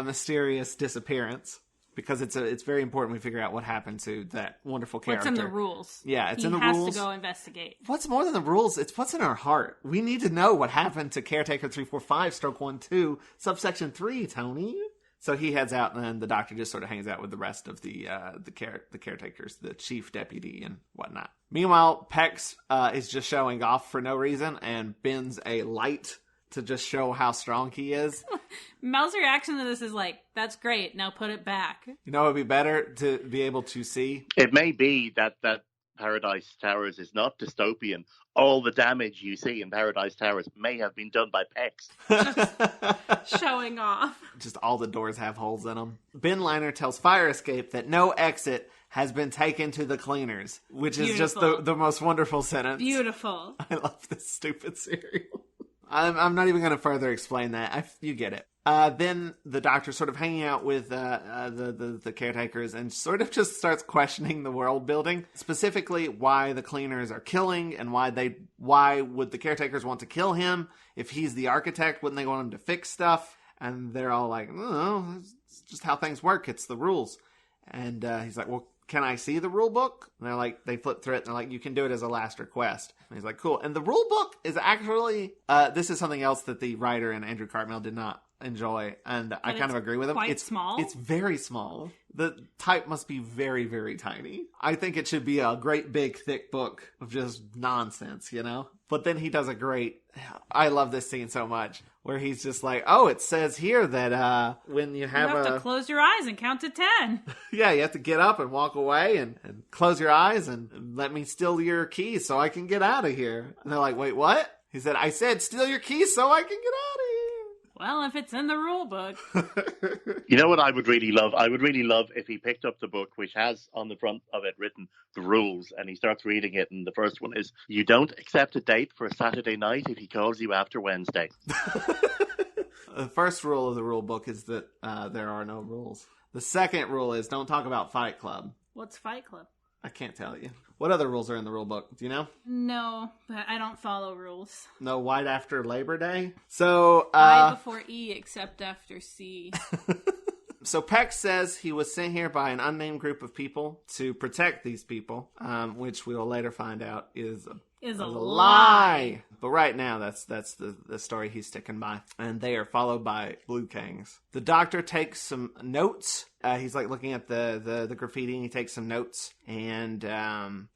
mysterious disappearance. Because it's very important we figure out what happened to that wonderful character. What's in the rules. Yeah, it's in the rules. He has to go investigate. What's more than the rules? It's what's in our heart. We need to know what happened to caretaker 345 stroke 12 subsection 3, Toni. So he heads out, and then the doctor just sort of hangs out with the rest of the caretakers, the chief deputy and whatnot. Meanwhile, Pex is just showing off for no reason and bends a light to just show how strong he is. Mel's reaction to this is like, that's great, now put it back. You know, it would be better to be able to see. It may be that Paradise Towers is not dystopian. All the damage you see in Paradise Towers may have been done by Pex. Showing off. Just all the doors have holes in them. Ben Liner tells Fire Escape that no exit has been taken to the cleaners, which is just the most wonderful sentence. Beautiful. I love this stupid serial. I'm not even going to further explain that. You get it. Then the doctor sort of hanging out with the caretakers and sort of just starts questioning the world building. Specifically, why the cleaners are killing and why would the caretakers want to kill him? If he's the architect, wouldn't they want him to fix stuff? And they're all like, no, it's just how things work. It's the rules. And he's like, well, can I see the rule book? And they're like, they flip through it and they're like, you can do it as a last request. And he's like, cool. And the rule book is actually, this is something else that the writer and Andrew Cartmel did not enjoy. And I kind of agree with him. It's small. It's very small. The type must be very, very tiny. I think it should be a great big thick book of just nonsense, you know? But then he does I love this scene so much, where he's just like, oh, it says here that when you have to close your eyes and count to 10. Yeah, you have to get up and walk away and close your eyes and let me steal your keys so I can get out of here. And they're like, wait, what? He said, I said steal your keys so I can get out of here. Well, if it's in the rule book. You know what I would really love? I would really love if he picked up the book, which has on the front of it written the rules, and he starts reading it, and the first one is, you don't accept a date for a Saturday night if he calls you after Wednesday. The first rule of the rule book is that there are no rules. The second rule is don't talk about Fight Club. What's Fight Club? I can't tell you. What other rules are in the rule book? Do you know? No, but I don't follow rules. No white after Labor Day? So, I before E except after C. So Peck says he was sent here by an unnamed group of people to protect these people, which we will later find out is a lie. But right now, that's the story he's sticking by. And they are followed by Blue Kangs. The doctor takes some notes. He's like looking at the graffiti, and he takes some notes and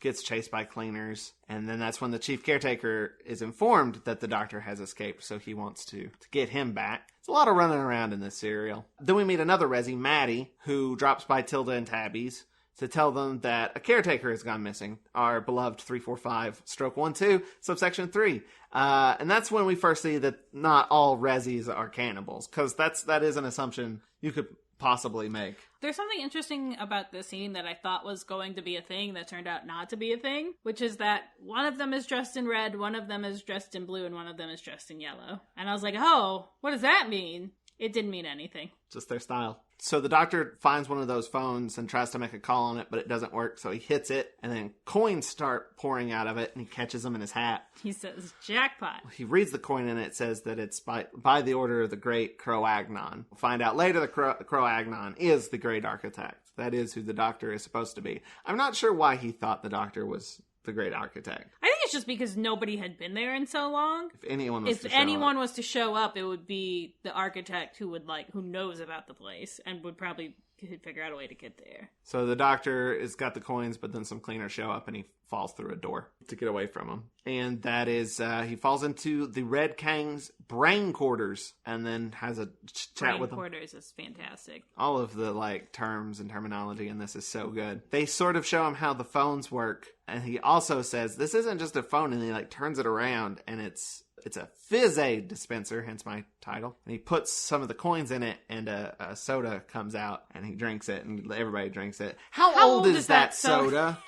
gets chased by cleaners. And then that's when the chief caretaker is informed that the doctor has escaped, so he wants to get him back. It's a lot of running around in this serial. Then we meet another Resi, Maddie, who drops by Tilda and Tabby's to tell them that a caretaker has gone missing. Our beloved 345-12, subsection 3. And that's when we first see that not all Resis are cannibals, because that is an assumption you could possibly make. There's something interesting about this scene that I thought was going to be a thing that turned out not to be a thing, which is that one of them is dressed in red, one of them is dressed in blue, and one of them is dressed in yellow. And I was like, oh, what does that mean? It didn't mean anything. Just their style. So the doctor finds one of those phones and tries to make a call on it, but it doesn't work. So he hits it, and then coins start pouring out of it, and he catches them in his hat. He says, jackpot. He reads the coin, and it says that it's by the order of the great Cro-Agnon. We'll find out later the Cro-Agnon is the great architect. That is who the doctor is supposed to be. I'm not sure why he thought the doctor was the great architect. I think it's just because nobody had been there in so long. If anyone was to show up, it would be the architect who knows about the place and would probably figure out a way to get there. So the doctor has got the coins, but then some cleaners show up and he falls through a door to get away from them. And that is, he falls into the Red Kang's brain quarters and then has a chat with them. Brain quarters is fantastic. All of the terms and terminology in this is so good. They sort of show him how the phones work. And he also says, this isn't just a phone, and he turns it around, and it's a Fizz Aid dispenser, hence my title. And he puts some of the coins in it, and a soda comes out, and he drinks it, and everybody drinks it. How old is that soda?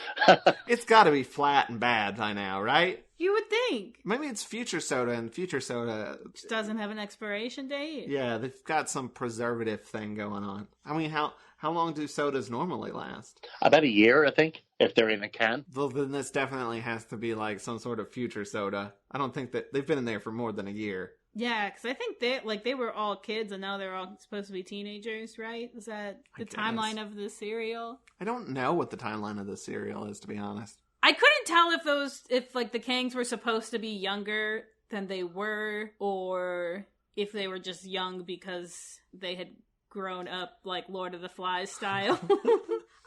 It's got to be flat and bad by now, right? You would think. Maybe it's Future Soda, and Future Soda just doesn't have an expiration date. Yeah, they've got some preservative thing going on. I mean, how long do sodas normally last? About a year, I think, if they're in a can. Well, then this definitely has to be some sort of Future Soda. I don't think that they've been in there for more than a year. Yeah, because I think they were all kids, and now they're all supposed to be teenagers, right? Is that the timeline of the cereal? I don't know what the timeline of the cereal is, to be honest. I couldn't tell if the Kangs were supposed to be younger than they were, or if they were just young because they had grown up like Lord of the Flies style.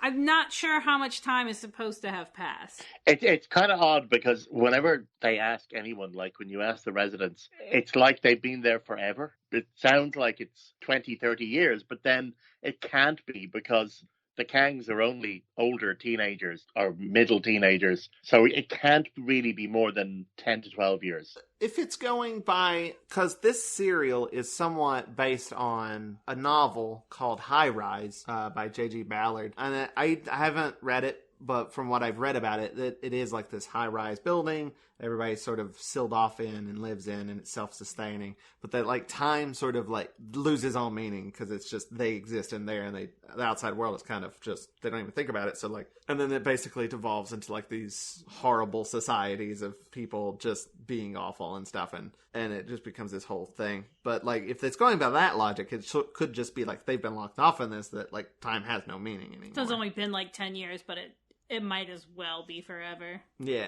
I'm not sure how much time is supposed to have passed. It's kind of odd because whenever they ask anyone, when you ask the residents, it's like they've been there forever. It sounds like it's 20, 30 years, but then it can't be because the Kangs are only older teenagers or middle teenagers. So it can't really be more than 10 to 12 years. If it's going by, because this serial is somewhat based on a novel called High Rise by J.G. Ballard. And I haven't read it, but from what I've read about it, it is this high-rise building everybody's sort of sealed off in and lives in, and it's self-sustaining. But that time sort of loses all meaning because it's just they exist in there, and the outside world is kind of just they don't even think about it. So and then it basically devolves into these horrible societies of people just being awful and stuff, and it just becomes this whole thing. But if it's going by that logic, it could just be they've been locked off in this, that time has no meaning anymore. So it's only been 10 years, but it might as well be forever. Yeah.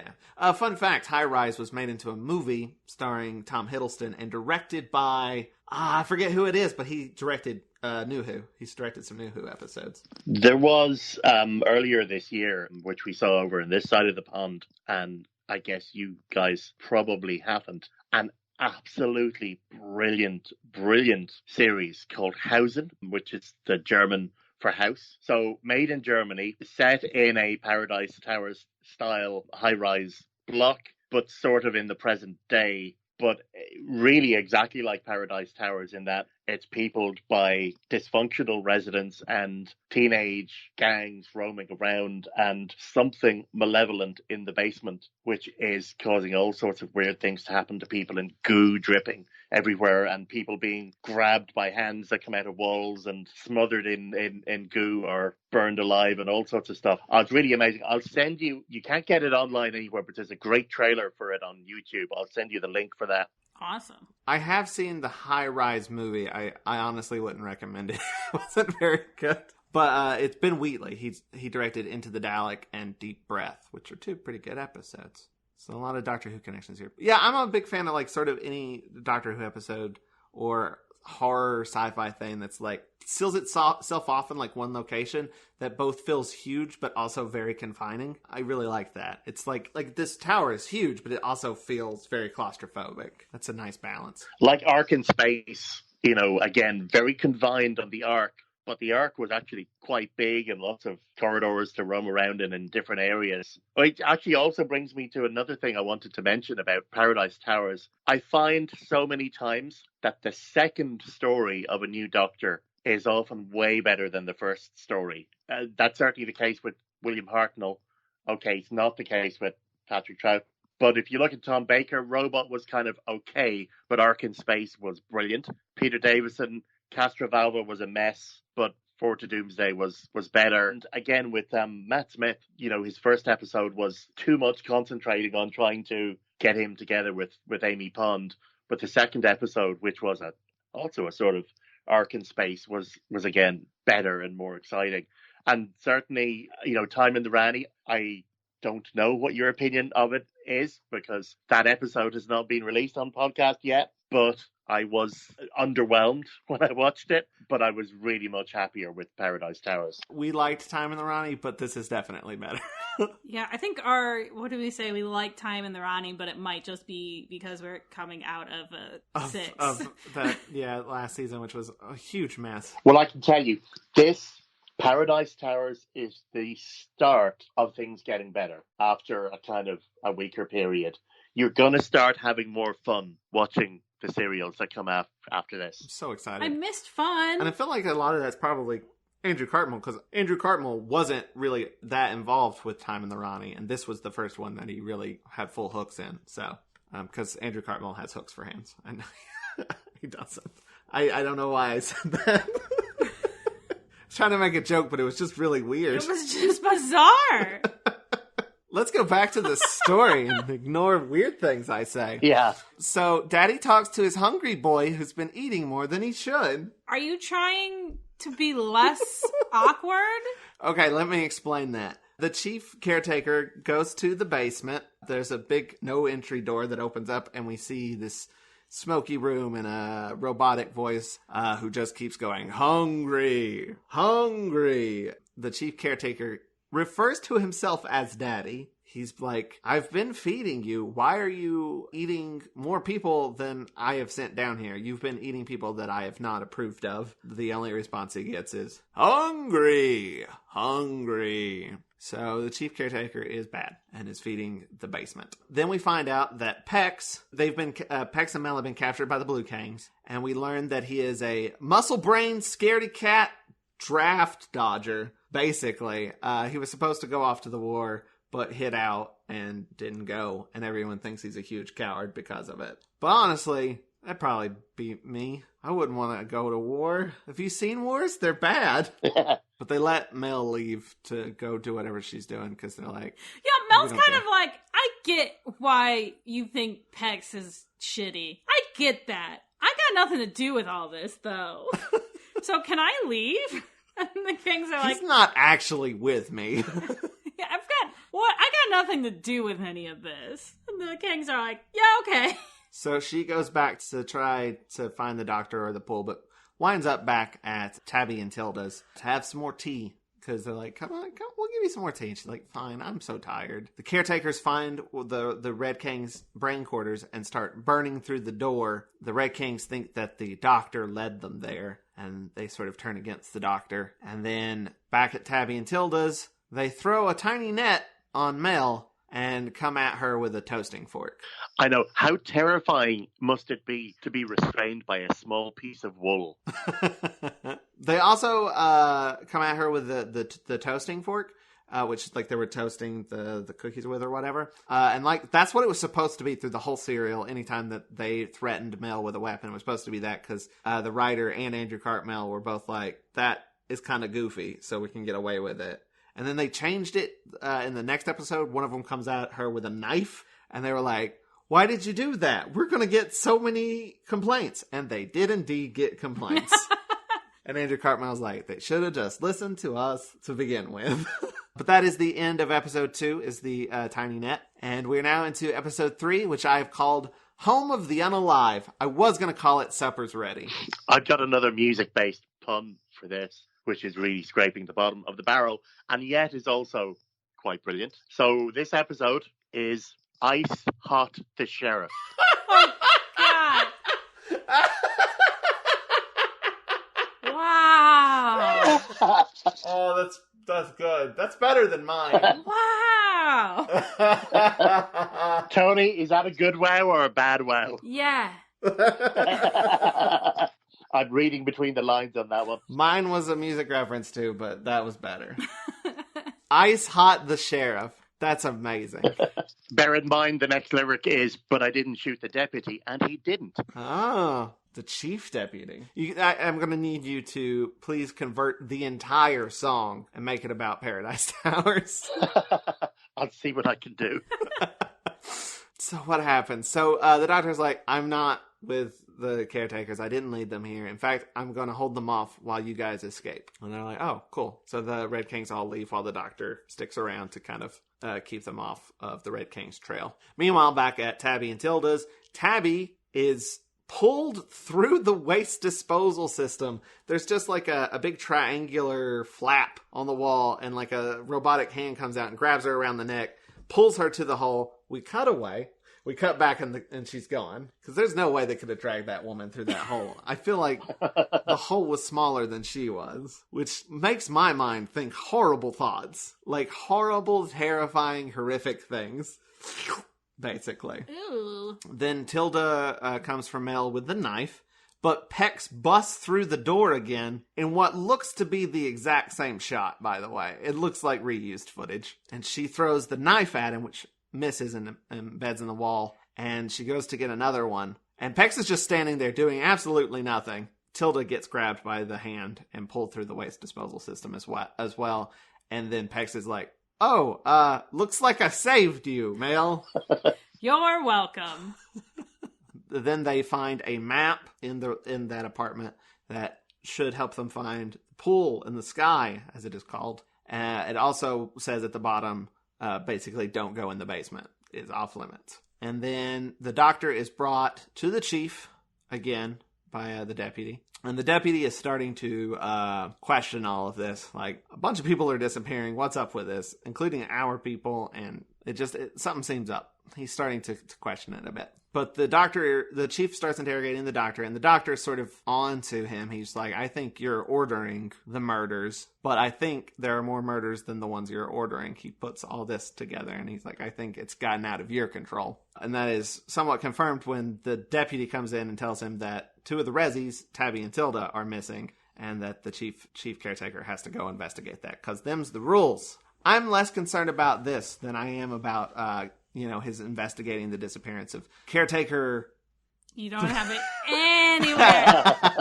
Fun fact, High Rise was made into a movie starring Tom Hiddleston and directed by, I forget who it is, but he directed New Who. He's directed some New Who episodes. There was earlier this year, which we saw over on this side of the pond, and I guess you guys probably haven't, an absolutely brilliant series called Hausen, which is the German for house. So made in Germany, set in a Paradise Towers style high-rise block, but sort of in the present day, but really exactly like Paradise Towers in that it's peopled by dysfunctional residents and teenage gangs roaming around and something malevolent in the basement, which is causing all sorts of weird things to happen to people, and goo dripping everywhere and people being grabbed by hands that come out of walls and smothered in goo or burned alive and all sorts of stuff. Oh, it's really amazing. I'll send you can't get it online anywhere, but there's a great trailer for it on YouTube. I'll send you the link for that. Awesome. I have seen the High Rise movie. I honestly wouldn't recommend it. It wasn't very good. But it's Ben Wheatley. He directed Into the Dalek and Deep Breath, which are two pretty good episodes. So a lot of Doctor Who connections here. Yeah, I'm a big fan of like sort of any Doctor Who episode or horror sci-fi thing that's like seals itself off in like one location that both feels huge but also very confining. I really like that. It's like this tower is huge, but it also feels very claustrophobic. That's a nice balance. Like Ark in Space, again, very confined on the Ark, but the Ark was actually quite big and lots of corridors to roam around in different areas. It actually also brings me to another thing I wanted to mention about Paradise Towers. I find so many times that the second story of a new Doctor is often way better than the first story. That's certainly the case with William Hartnell. Okay, it's not the case with Patrick Troughton. But if you look at Tom Baker, Robot was kind of okay, but Ark in Space was brilliant. Peter Davison, Castrovalva was a mess, but Forward to Doomsday was better. And again, with Matt Smith, his first episode was too much concentrating on trying to get him together with Amy Pond. But the second episode, which was also a sort of Ark in Space, was again better and more exciting. And certainly, Time in the Rani, I don't know what your opinion of it is, because that episode has not been released on podcast yet, but I was underwhelmed when I watched it, but I was really much happier with Paradise Towers. We liked Time in the Rani, but this is definitely better. Yeah, I think what do we say? We like Time in the Rani, but it might just be because we're coming out of a 6. Of that, last season, which was a huge mess. Well, I can tell you, this Paradise Towers is the start of things getting better after a kind of a weaker period. You're going to start having more fun watching the serials that come after this. I'm so excited. I missed fun. And I feel like a lot of that's probably Andrew Cartmel, because Andrew Cartmel wasn't really that involved with Time in the Rani, and this was the first one that he really had full hooks in. So, because Andrew Cartmel has hooks for hands. And he doesn't. I don't know why I said that. I was trying to make a joke, but it was just really weird. It was just bizarre. Let's go back to the story and ignore weird things I say. Yeah. So, Daddy talks to his hungry boy who's been eating more than he should. Are you trying to be less awkward? Okay, let me explain that. The chief caretaker goes to the basement. There's a big no-entry door that opens up, and we see this smoky room and a robotic voice who just keeps going, hungry, hungry. The chief caretaker refers to himself as Daddy. He's like, I've been feeding you. Why are you eating more people than I have sent down here? You've been eating people that I have not approved of. The only response he gets is, hungry, hungry. So the chief caretaker is bad and is feeding the basement. Then we find out that Pex and Mel have been captured by the Blue Kangs. And we learn that he is a muscle-brained, scaredy cat draft dodger. Basically, he was supposed to go off to the war, but hid out and didn't go, and everyone thinks he's a huge coward because of it. But honestly, that'd probably be me. I wouldn't want to go to war. Have you seen wars? They're bad. But they let Mel leave to go do whatever she's doing, because they're like... Yeah, Mel's kind of like, I get why you think Pex is shitty. I get that. I got nothing to do with all this, though. So can I leave? And the Kings are like... He's not actually with me. Yeah, I got nothing to do with any of this. And the Kings are like, yeah, okay. So she goes back to try to find the doctor or the pool, but winds up back at Tabby and Tilda's to have some more tea. Because they're like, come on, we'll give you some more tea. And she's like, fine, I'm so tired. The caretakers find the Red King's brain quarters and start burning through the door. The Red Kings think that the doctor led them there, and they sort of turn against the doctor. And then back at Tabby and Tilda's, they throw a tiny net on Mel and come at her with a toasting fork. I know. How terrifying must it be to be restrained by a small piece of wool? They also come at her with the toasting fork, which like they were toasting the cookies with or whatever. And like that's what it was supposed to be through the whole serial. Anytime that they threatened Mel with a weapon, it was supposed to be that because the writer and Andrew Cartmel were both like, that is kind of goofy, so we can get away with it. And then they changed it in the next episode. One of them comes at her with a knife, and they were like, why did you do that? We're going to get so many complaints. And they did indeed get complaints. And Andrew Cartmel's like, they should have just listened to us to begin with. But that is the end of episode 2, is the Tiny Net. And we're now into episode 3, which I've called Home of the Unalive. I was going to call it Supper's Ready. I've got another music-based pun for this, which is really scraping the bottom of the barrel, and yet is also quite brilliant. So this episode is Ice Hot the Sheriff. Oh, God. Wow. Oh, that's good. That's better than mine. Wow. Toni, is that a good wow or a bad wow? Yeah. I'm reading between the lines on that one. Mine was a music reference too, but that was better. Ice Hot the Sheriff. That's amazing. Bear in mind the next lyric is, but I didn't shoot the deputy, and he didn't. Oh, the chief deputy. I'm going to need you to please convert the entire song and make it about Paradise Towers. I'll see what I can do. So what happens? So the doctor's like, I'm not with the caretakers. I didn't lead them here. In fact, I'm going to hold them off while you guys escape. And they're like, oh, cool. So the Red Kings all leave while the doctor sticks around to kind of keep them off of the Red King's trail. Meanwhile, back at Tabby and Tilda's, Tabby is pulled through the waste disposal system. There's just like a big triangular flap on the wall, and like a robotic hand comes out and grabs her around the neck, pulls her to the hole. We cut away. We cut back and she's gone. Because there's no way they could have dragged that woman through that hole. I feel like the hole was smaller than she was. Which makes my mind think horrible thoughts. Like horrible, terrifying, horrific things. Basically. Ooh. Then Tilda comes for Mel with the knife. But Pex busts through the door again in what looks to be the exact same shot, by the way. It looks like reused footage. And she throws the knife at him, which misses and embeds in the wall, and she goes to get another one, and Pex is just standing there doing absolutely nothing. Tilda gets grabbed by the hand and pulled through the waste disposal system as well, and then Pex is like, oh, looks like I saved you, Mel. You're welcome. Then they find a map in that apartment that should help them find the pool in the sky, as it is called. It also says at the bottom, basically, don't go in the basement, is off limits. And then the doctor is brought to the chief again by the deputy. And the deputy is starting to question all of this. Like, a bunch of people are disappearing. What's up with this? Including our people. And something seems up. He's starting to question it a bit. But the chief starts interrogating the doctor, and the doctor is sort of on to him. He's like, I think you're ordering the murders, but I think there are more murders than the ones you're ordering. He puts all this together, and he's like, I think it's gotten out of your control. And that is somewhat confirmed when the deputy comes in and tells him that 2 of the Rezzies, Tabby and Tilda, are missing, and that the chief caretaker has to go investigate that, because them's the rules. I'm less concerned about this than I am about his investigating the disappearance of caretaker. You don't have it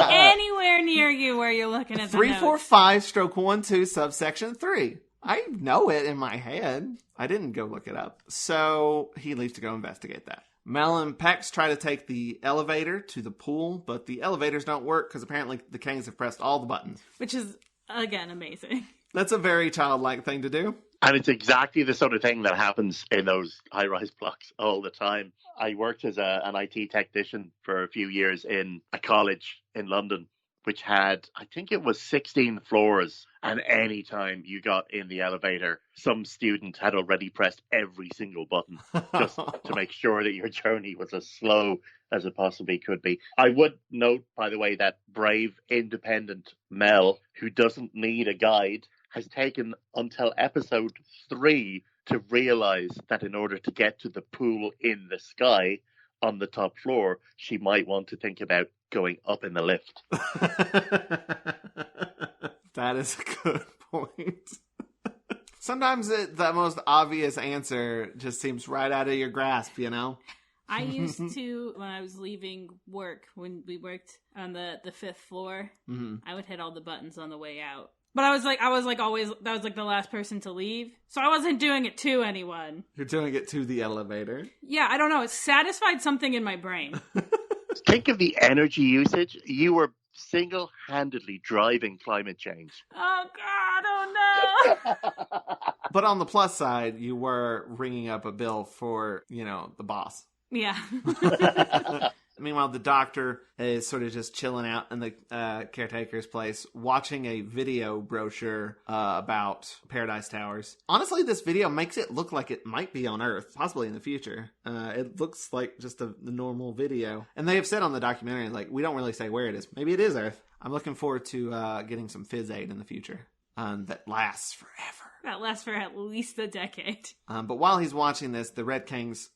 anywhere near you where you're looking at the 345/12 subsection 3. I know it in my head. I didn't go look it up. So he leaves to go investigate that. Mel and Pex try to take the elevator to the pool, but the elevators don't work because apparently the Kings have pressed all the buttons. Which is, again, amazing. That's a very childlike thing to do. And it's exactly the sort of thing that happens in those high-rise blocks all the time. I worked as an IT technician for a few years in a college in London, which had, I think it was 16 floors. And any time you got in the elevator, some student had already pressed every single button just to make sure that your journey was as slow as it possibly could be. I would note, by the way, that brave, independent Mel, who doesn't need a guide, has taken until episode 3 to realize that in order to get to the pool in the sky on the top floor, she might want to think about going up in the lift. That is a good point. Sometimes the most obvious answer just seems right out of your grasp, you know? I used to, when I was leaving work, when we worked on the 5th floor, I would hit all the buttons on the way out. But I was like always, that was like the last person to leave. So I wasn't doing it to anyone. You're doing it to the elevator. Yeah, I don't know. It satisfied something in my brain. Think of the energy usage. You were single-handedly driving climate change. Oh, God, oh, no. But on the plus side, you were ringing up a bill for, the boss. Yeah. Meanwhile, the doctor is sort of just chilling out in the caretaker's place, watching a video brochure about Paradise Towers. Honestly, this video makes it look like it might be on Earth, possibly in the future. It looks like just the normal video. And they have said on the documentary, like, we don't really say where it is. Maybe it is Earth. I'm looking forward to getting some Fizz Aid in the future that lasts forever. That lasts for at least a decade. But while he's watching this, the Red Kings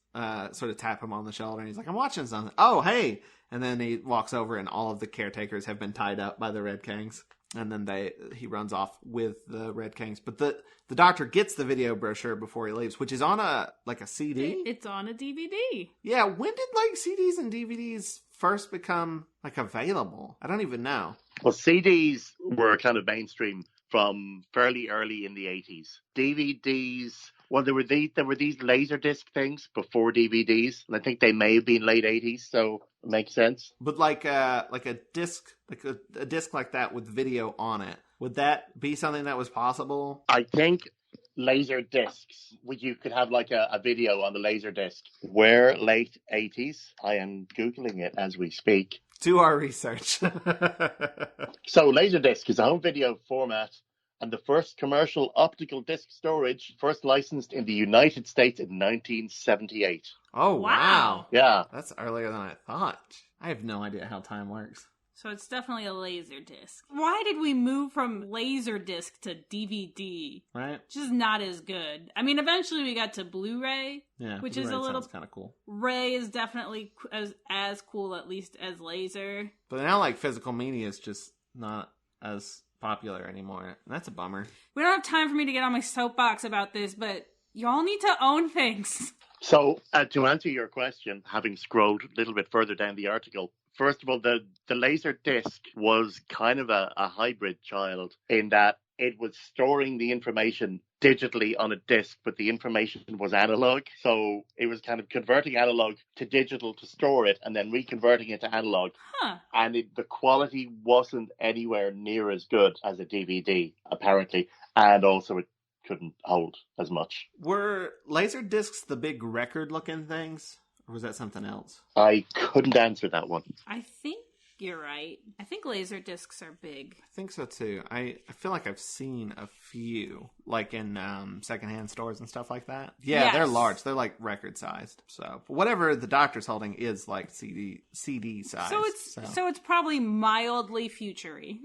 sort of tap him on the shoulder, and he's like, I'm watching something. Oh, hey! And then he walks over, and all of the caretakers have been tied up by the Red Kings. And then he runs off with the Red Kings. But the doctor gets the video brochure before he leaves, which is on a CD? It's on a DVD. Yeah, when did CDs and DVDs first become available? I don't even know. Well, CDs were kind of mainstream from fairly early in the 80s. DVDs, well, there were these Laserdisc things before DVDs, and I think they may have been late 80s, so it makes sense. But like a disc, a disc like that with video on it, would that be something that was possible? I think laser discs, you could have like a video on the laser disc, were late 80s. I am Googling it as we speak. Do our research. So Laserdisc is a home video format and the first commercial optical disc storage, first licensed in the United States in 1978. Oh, wow. Yeah. That's earlier than I thought. I have no idea how time works. So it's definitely a laser disc. Why did we move from laser disc to DVD? Right. Just not as good. I mean, eventually we got to Blu-ray, which Blu-ray is a little kind of cool. Ray is definitely as cool, at least as laser. But now, physical media is just not as popular anymore. And that's a bummer. We don't have time for me to get on my soapbox about this, but y'all need to own things. So, to answer your question, having scrolled a little bit further down the article, first of all, the laser disc was kind of a hybrid child in that it was storing the information digitally on a disc, but the information was analog. So it was kind of converting analog to digital to store it and then reconverting it to analog. Huh. And the quality wasn't anywhere near as good as a DVD, apparently. And also it couldn't hold as much. Were laser discs the big record-looking things? Or was that something else? I couldn't answer that one. I think you're right. I think laser discs are big. I think so too. I feel like I've seen a few, like in secondhand stores and stuff like that. Yeah, yes. They're large. They're like record sized. So whatever the doctor's holding is like CD size. So it's probably mildly futury.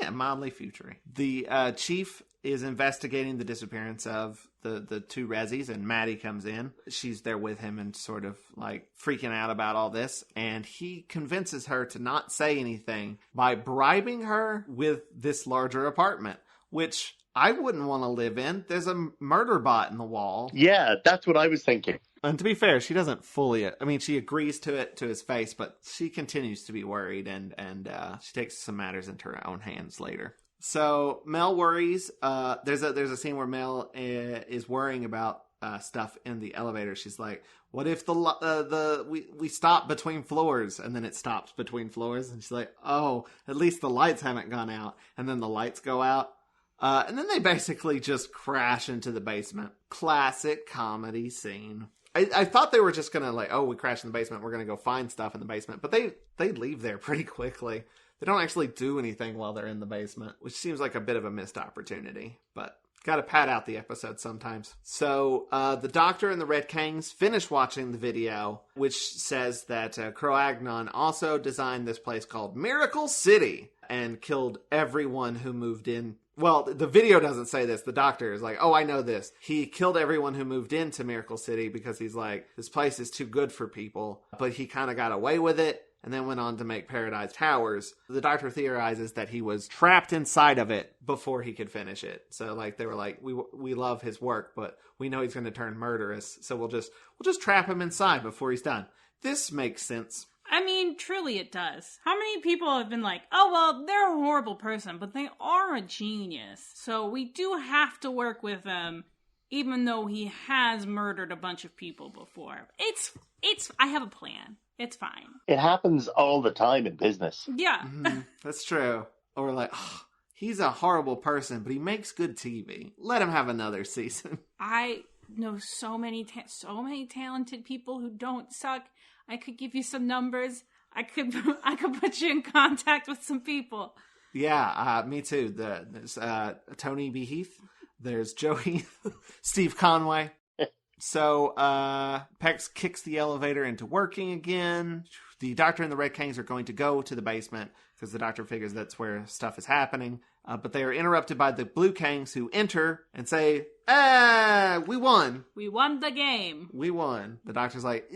Yeah, mildly futury. The chief is investigating the disappearance of the two Rezzies, and Maddie comes in. She's there with him and sort of like freaking out about all this, and he convinces her to not say anything by bribing her with this larger apartment, which I wouldn't want to live in. There's a murder bot in the wall. Yeah, that's what I was thinking. And to be fair, she doesn't fully, she agrees to it to his face, but she continues to be worried, and she takes some matters into her own hands later. So Mel worries. There's a scene where Mel is worrying about stuff in the elevator. She's like, "What if we stop between floors?" And then it stops between floors, and she's like, "Oh, at least the lights haven't gone out." And then the lights go out, and then they basically just crash into the basement. Classic comedy scene. I thought they were just gonna we crashed in the basement. We're gonna go find stuff in the basement, but they leave there pretty quickly. They don't actually do anything while they're in the basement, which seems like a bit of a missed opportunity, but got to pad out the episode sometimes. So the Doctor and the Red Kangs finish watching the video, which says that Cro-Agnon also designed this place called Miracle City and killed everyone who moved in. Well, the video doesn't say this. The Doctor is like, oh, I know this. He killed everyone who moved into Miracle City because he's like, this place is too good for people. But he kind of got away with it and then went on to make Paradise Towers. The Doctor theorizes that he was trapped inside of it before he could finish it. So, like, they were like, we love his work, but we know he's going to turn murderous, so we'll just trap him inside before he's done. This makes sense. I mean, truly it does. How many people have been like, oh, well, they're a horrible person, but they are a genius. So we do have to work with them, even though he has murdered a bunch of people before. I have a plan. It's fine. It happens all the time in business. Yeah. Mm-hmm. That's true. Or like, oh, he's a horrible person, but he makes good TV. Let him have another season. I know so many talented people who don't suck. I could give you some numbers. I could put you in contact with some people. Yeah, me too. There's Toni B. Heath. There's Joe Heath. Steve Conway. So, Pex kicks the elevator into working again. The Doctor and the Red Kangs are going to go to the basement because the Doctor figures that's where stuff is happening. But they are interrupted by the Blue Kangs who enter and say, we won. We won the game. We won. The Doctor's like,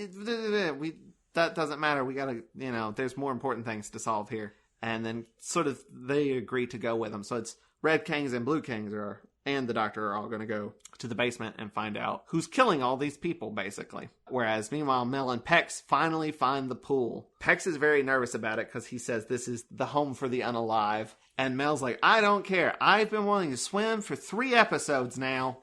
that doesn't matter. We gotta, there's more important things to solve here. And then sort of they agree to go with them. So it's Red Kangs and Blue Kangs and the Doctor are all going to go to the basement and find out who's killing all these people, basically. Whereas, meanwhile, Mel and Pex finally find the pool. Pex is very nervous about it because he says this is the home for the unalive. And Mel's like, I don't care. I've been wanting to swim for 3 episodes now.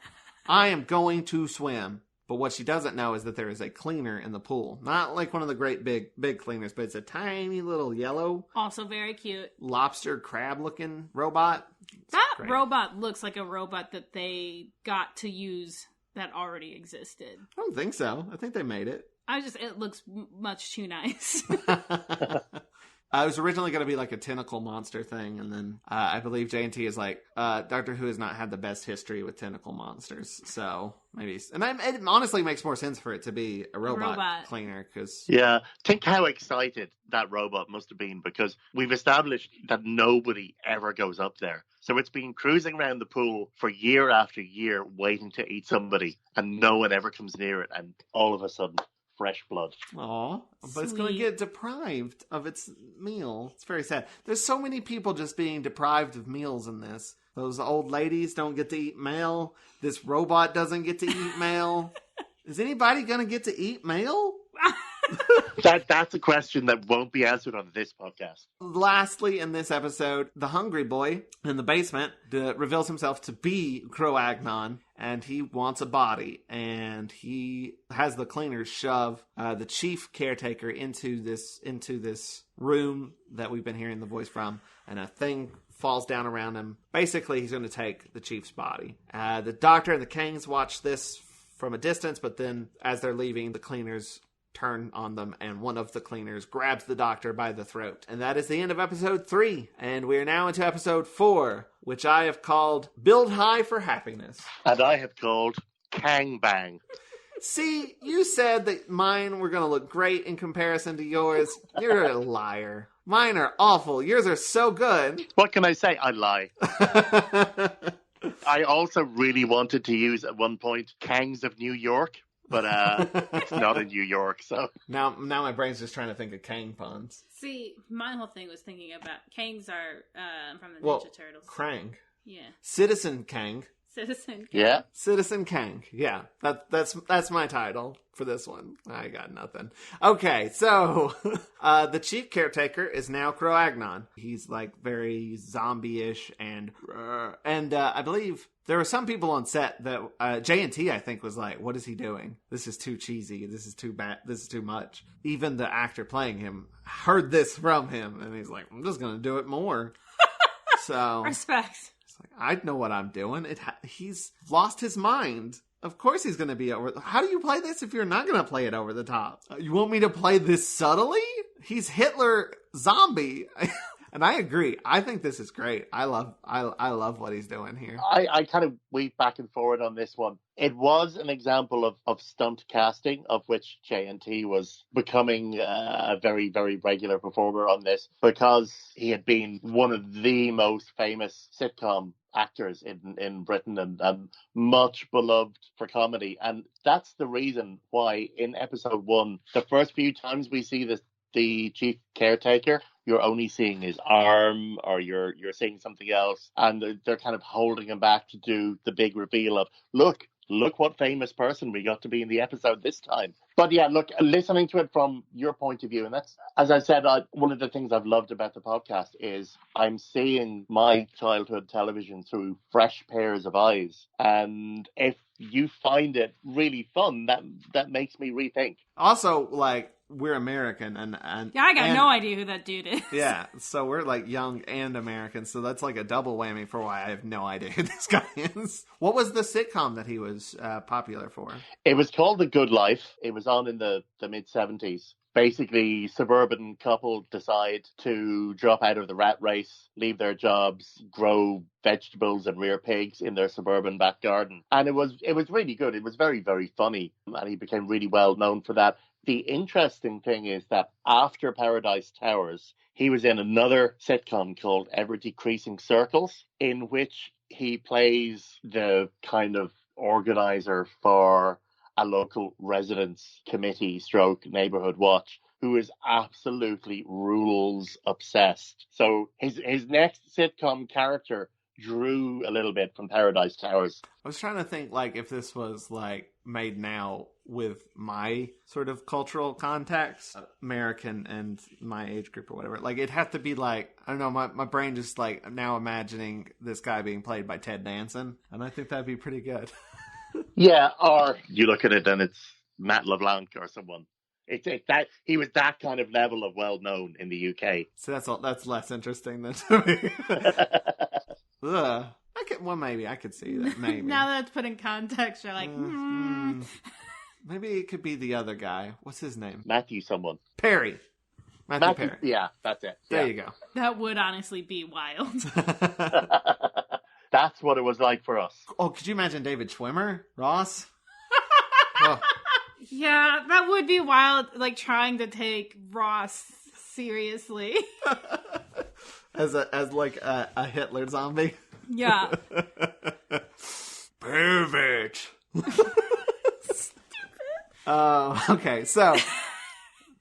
I am going to swim. But what she doesn't know is that there is a cleaner in the pool. Not like one of the great big cleaners, but it's a tiny little yellow. Also very cute. Lobster crab looking robot. That robot looks like a robot that they got to use that already existed. I don't think so. I think they made it. It looks much too nice. It was originally going to be like a tentacle monster thing, and then I believe J&T is like, Doctor Who has not had the best history with tentacle monsters, so maybe... And it honestly makes more sense for it to be a robot cleaner, because... Yeah, think how excited that robot must have been, because we've established that nobody ever goes up there. So it's been cruising around the pool for year after year, waiting to eat somebody, and no one ever comes near it, and all of a sudden... fresh blood. Aw, but it's going to get deprived of its meal. It's very sad. There's so many people just being deprived of meals in this. Those old ladies don't get to eat mail. This robot doesn't get to eat mail. Is anybody going to get to eat mail? That's a question that won't be answered on this podcast. Lastly, in this episode, the hungry boy in the basement reveals himself to be Cro-Agnon, and he wants a body. And he has the cleaners shove the chief caretaker into this room that we've been hearing the voice from, and a thing falls down around him. Basically, he's going to take the chief's body. The Doctor and the Kangs watch this from a distance, but then as they're leaving, the cleaners turn on them, and one of the cleaners grabs the Doctor by the throat. And that is the end of episode 3. And we are now into episode 4, which I have called Build High for Happiness. And I have called Kang Bang. See, you said that mine were going to look great in comparison to yours. You're a liar. Mine are awful. Yours are so good. What can I say? I lie. I also really wanted to use at one point Kangs of New York. But it's not in New York, so... Now my brain's just trying to think of Kang puns. See, my whole thing was thinking about... Kangs are from the Ninja Turtles. Krang. Yeah. Citizen Kang. Citizen Kang. Yeah. Citizen Kang. Yeah. That's my title for this one. I got nothing. Okay, so the chief caretaker is now Cro-Agnon. He's like very zombie-ish and I believe there were some people on set that J&T I think was like, what is he doing? This is too cheesy. This is too bad. This is too much. Even the actor playing him heard this from him and he's like, I'm just going to do it more. So respect. I know what I'm doing. He's lost his mind. Of course he's going to be over... How do you play this if you're not going to play it over the top? You want me to play this subtly? He's Hitler zombie. And I agree. I think this is great. I love what he's doing here. I kind of weave back and forward on this one. It was an example of stunt casting, of which JNT was becoming a very, very regular performer on this, because he had been one of the most famous sitcom actors in Britain and much beloved for comedy. And that's the reason why in episode 1, the first few times we see the chief caretaker, you're only seeing his arm, or you're seeing something else, and they're kind of holding him back to do the big reveal of, look what famous person we got to be in the episode this time. But yeah, look, listening to it from your point of view, and that's, as I said, one of the things I've loved about the podcast is I'm seeing my childhood television through fresh pairs of eyes. And if you find it really fun, that makes me rethink. Also, like, we're American, and yeah, I got no idea who that dude is. Yeah, so we're like young and American, so that's like a double whammy for why I have no idea who this guy is. What was the sitcom that he was popular for? It was called The Good Life. It was on in the mid-70s. Basically, suburban couple decide to drop out of the rat race, leave their jobs, grow vegetables and rear pigs in their suburban back garden. And it was really good. It was very, very funny. And he became really well known for that. The interesting thing is that after Paradise Towers, he was in another sitcom called Ever Decreasing Circles, in which he plays the kind of organizer for a local residents committee / neighborhood watch, who is absolutely rules obsessed. So his next sitcom character drew a little bit from Paradise Towers. I was trying to think, like, if this was like made now with my sort of cultural context, American and my age group or whatever. Like, it'd have to be like, I don't know, my brain just like now imagining this guy being played by Ted Danson, and I think that'd be pretty good. Yeah, or you look at it and it's Matt LeBlanc or someone. It's that he was that kind of level of well known in the UK. So that's less interesting than to me. Maybe I could see that. Maybe now that it's put in context, you're like, maybe it could be the other guy. What's his name? Matthew someone. Perry. Matthew Perry. Yeah, that's it. There you go. That would honestly be wild. That's what it was like for us. Oh, could you imagine David Schwimmer? Ross? Oh. Yeah, that would be wild, like trying to take Ross seriously. as a Hitler zombie? Yeah. Pervert. Okay, so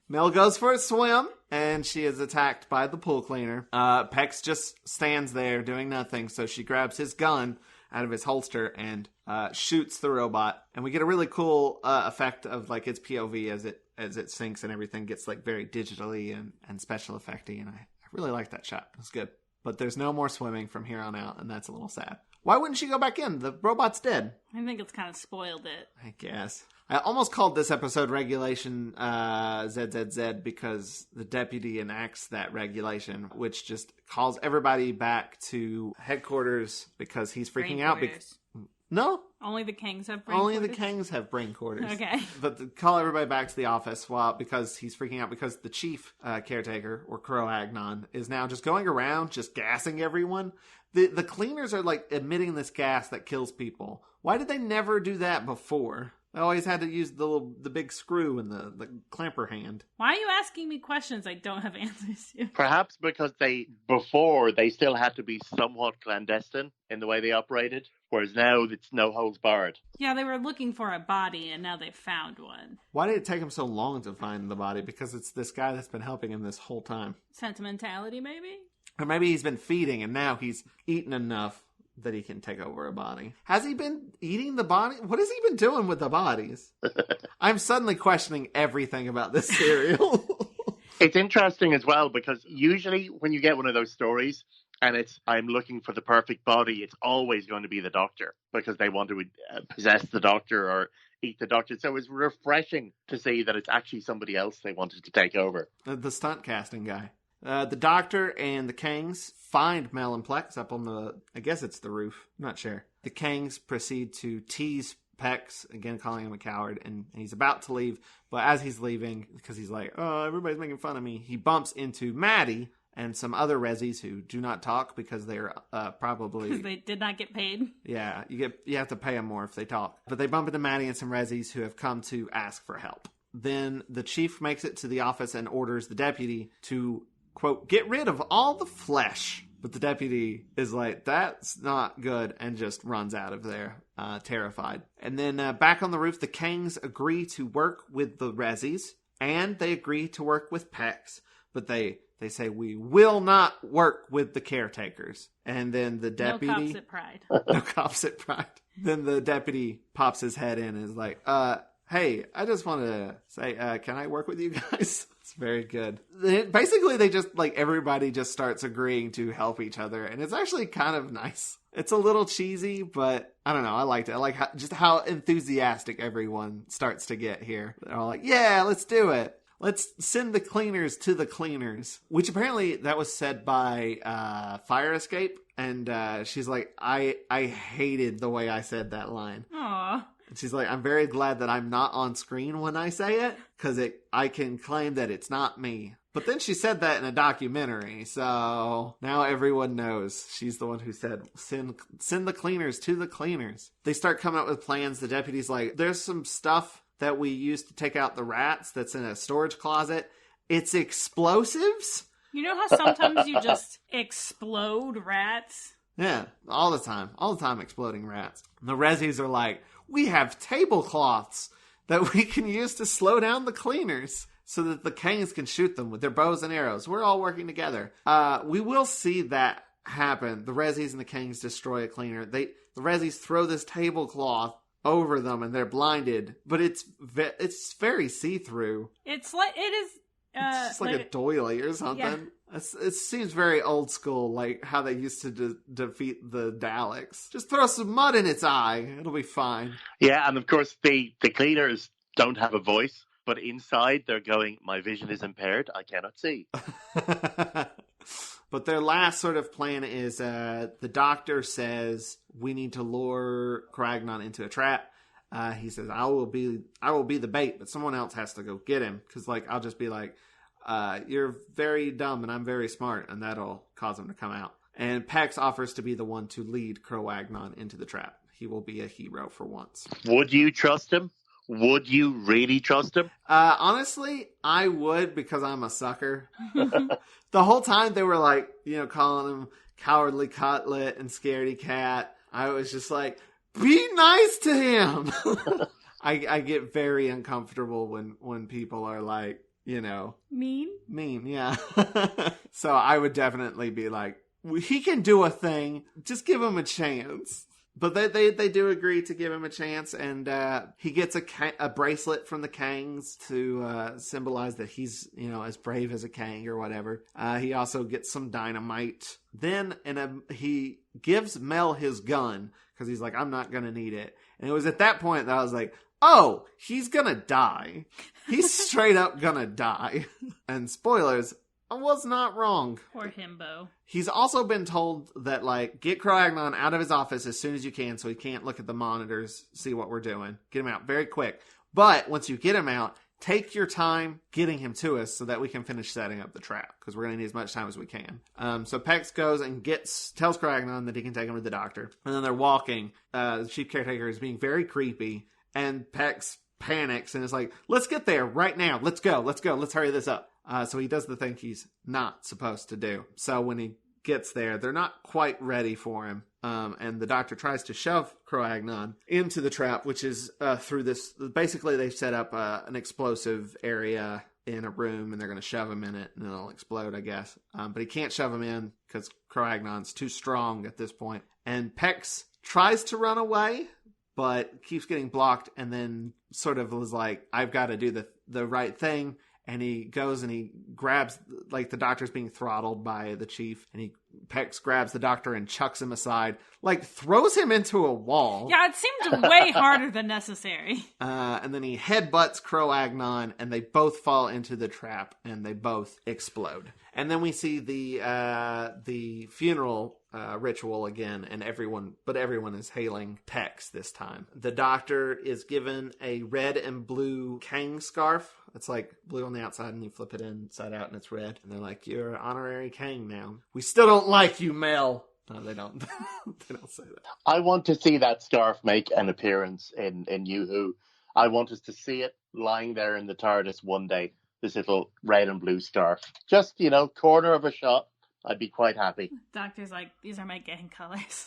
Mel goes for a swim, and she is attacked by the pool cleaner. Pex just stands there doing nothing, so she grabs his gun out of his holster and shoots the robot. And we get a really cool effect of like its POV as it sinks and everything gets like very digitally and special effecty. And I really like that shot. It's good. But there's no more swimming from here on out, and that's a little sad. Why wouldn't she go back in? The robot's dead. I think it's kind of spoiled it. I guess. I almost called this episode Regulation ZZZ because the deputy enacts that regulation, which just calls everybody back to headquarters because he's freaking out. No? Only the Kings have brain Only quarters? the Kings have brain quarters. Okay. But to call everybody back to the office because he's freaking out because the chief caretaker, or Cro-Agnon, is now just going around just gassing everyone. The cleaners are like emitting this gas that kills people. Why did they never do that before? They always had to use the big screw and the clamper hand. Why are you asking me questions I don't have answers to? Perhaps because before they still had to be somewhat clandestine in the way they operated, whereas now it's no holds barred. Yeah, they were looking for a body, and now they've found one. Why did it take him so long to find the body? Because it's this guy that's been helping him this whole time. Sentimentality, maybe? Or maybe he's been feeding, and now he's eaten enough that he can take over a body. Has he been eating the body? What has he been doing with the bodies? I'm suddenly questioning everything about this serial. It's interesting as well, because usually when you get one of those stories and it's, I'm looking for the perfect body, it's always going to be the doctor, because they want to possess the doctor or eat the doctor. So it's refreshing to see that it's actually somebody else they wanted to take over. The stunt casting guy. The doctor and the Kangs find Mel and Plex up on I guess it's the roof. I'm not sure. The Kangs proceed to tease Pex, again calling him a coward, and he's about to leave. But as he's leaving, because he's like, oh, everybody's making fun of me, he bumps into Maddie, and some other Rezzies who do not talk because they're probably... Because they did not get paid. Yeah, you have to pay them more if they talk. But they bump into Maddie and some Rezzies who have come to ask for help. Then the chief makes it to the office and orders the deputy to, quote, get rid of all the flesh. But the deputy is like, that's not good, and just runs out of there, terrified. And then back on the roof, the Kangs agree to work with the Rezzies, and they agree to work with Pex. But they say, we will not work with the caretakers. And then the deputy... No cops at Pride. No cops at Pride. Then the deputy pops his head in and is like, hey, I just want to say, can I work with you guys? It's very good. Basically, they just, like, everybody just starts agreeing to help each other. And it's actually kind of nice. It's a little cheesy, but I don't know. I liked it. I like how enthusiastic everyone starts to get here. They're all like, yeah, let's do it. Let's send the cleaners to the cleaners. Which apparently that was said by Fire Escape. And she's like, I hated the way I said that line. Aww. And she's like, I'm very glad that I'm not on screen when I say it. Because I can claim that it's not me. But then she said that in a documentary. So now everyone knows she's the one who said, send the cleaners to the cleaners. They start coming up with plans. The deputy's like, there's some stuff that we used to take out the rats that's in a storage closet. It's explosives. You know how sometimes you just explode rats? Yeah, all the time exploding rats. And the Rezzies are like, we have tablecloths that we can use to slow down the cleaners so that the Kangs can shoot them with their bows and arrows. We're all working together. We will see that happen. The Rezzies and the Kangs destroy a cleaner. The Rezzies throw this tablecloth over them and they're blinded, but it's very see-through. It's like, it is... it's just like a doily or something. Yeah. It seems very old school, like how they used to defeat the Daleks. Just throw some mud in its eye. It'll be fine. Yeah, and of course the cleaners don't have a voice, but inside they're going, my vision is impaired, I cannot see. But their last sort of plan is the doctor says we need to lure Cragnon into a trap. He says, I will be the bait, but someone else has to go get him. Because I'll just be like, you're very dumb and I'm very smart, and that'll cause him to come out. And Pex offers to be the one to lead Crowagnon into the trap. He will be a hero for once. Would you trust him? Would you really trust him? Honestly, I would, because I'm a sucker. The whole time they were like, calling him Cowardly Cutlet and Scaredy Cat. I was just like, be nice to him. I get very uncomfortable when people are like, mean, yeah. So I would definitely be like, he can do a thing. Just give him a chance. But they do agree to give him a chance, and he gets a bracelet from the Kangs to symbolize that he's, as brave as a Kang or whatever. He also gets some dynamite. Then he gives Mel his gun, because he's like, I'm not going to need it. And it was at that point that I was like, oh, he's going to die. He's straight up going to die. And spoilers, I was not wrong. Poor himbo. He's also been told that, get Crowagnon out of his office as soon as you can so he can't look at the monitors, see what we're doing. Get him out very quick. But once you get him out, take your time getting him to us so that we can finish setting up the trap, because we're going to need as much time as we can. So Pex goes and tells Crowagnon that he can take him to the doctor. And then they're walking. The chief caretaker is being very creepy, and Pex panics and is like, let's get there right now. Let's go. Let's hurry this up. So he does the thing he's not supposed to do. So when he gets there, they're not quite ready for him. And the doctor tries to shove Crowagnon into the trap, which is through this. Basically, they've set up an explosive area in a room, and they're going to shove him in it, and it'll explode, I guess. But he can't shove him in because Crowagnon's too strong at this point. And Pex tries to run away, but keeps getting blocked, and then sort of was like, I've got to do the right thing. And he goes and he grabs, the doctor's being throttled by the chief. And Pex grabs the doctor and chucks him aside. Throws him into a wall. Yeah, it seemed way harder than necessary. And then he headbutts Crowagnon, and they both fall into the trap, and they both explode. And then we see the funeral ritual again, and everyone is hailing Pex this time. The Doctor is given a red and blue Kang scarf. It's like blue on the outside and you flip it inside out and it's red. And they're like, you're honorary Kang now. We still don't like you, Mel. No, they don't. They don't say that. I want to see that scarf make an appearance in New Who. I want us to see it lying there in the TARDIS one day. This little red and blue scarf. Just, corner of a shot. I'd be quite happy. Doctor's like, these are my gang colors.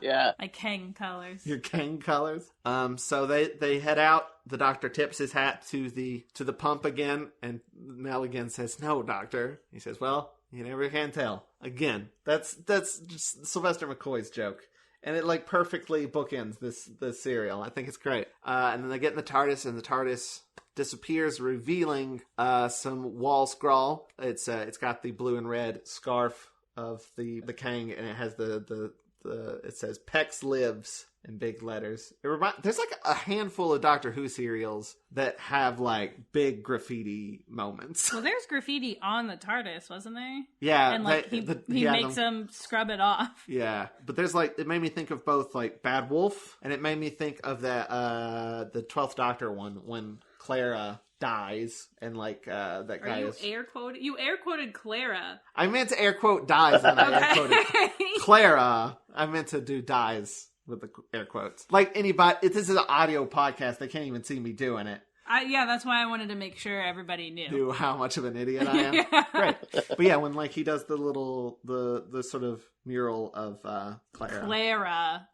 Yeah. My Kang colors. Your Kang colors. So they head out. The Doctor tips his hat to the pump again, and Mel again says, "No, Doctor." He says, "Well, you never can tell." Again, that's just Sylvester McCoy's joke. And it like perfectly bookends this serial. I think it's great. And then they get in the TARDIS, and the TARDIS disappears, revealing some wall scrawl. It's got the blue and red scarf of the Kang, and it has the it says Pex lives in big letters. There's like a handful of Doctor Who serials that have like big graffiti moments. Well, there's graffiti on the TARDIS, wasn't there? Yeah, and like he makes them scrub it off. Yeah, but there's like, it made me think of both like Bad Wolf, and it made me think of that the 12th Doctor one when Clara dies, and like that guy is air quoted Clara. I meant to air quote dies, and I air quoted Clara. I meant to do dies with the air quotes. Like anybody, if this is an audio podcast, they can't even see me doing it. Yeah, that's why I wanted to make sure everybody knew how much of an idiot I am. Yeah. Great. But yeah, when like he does the little the sort of mural of Clara.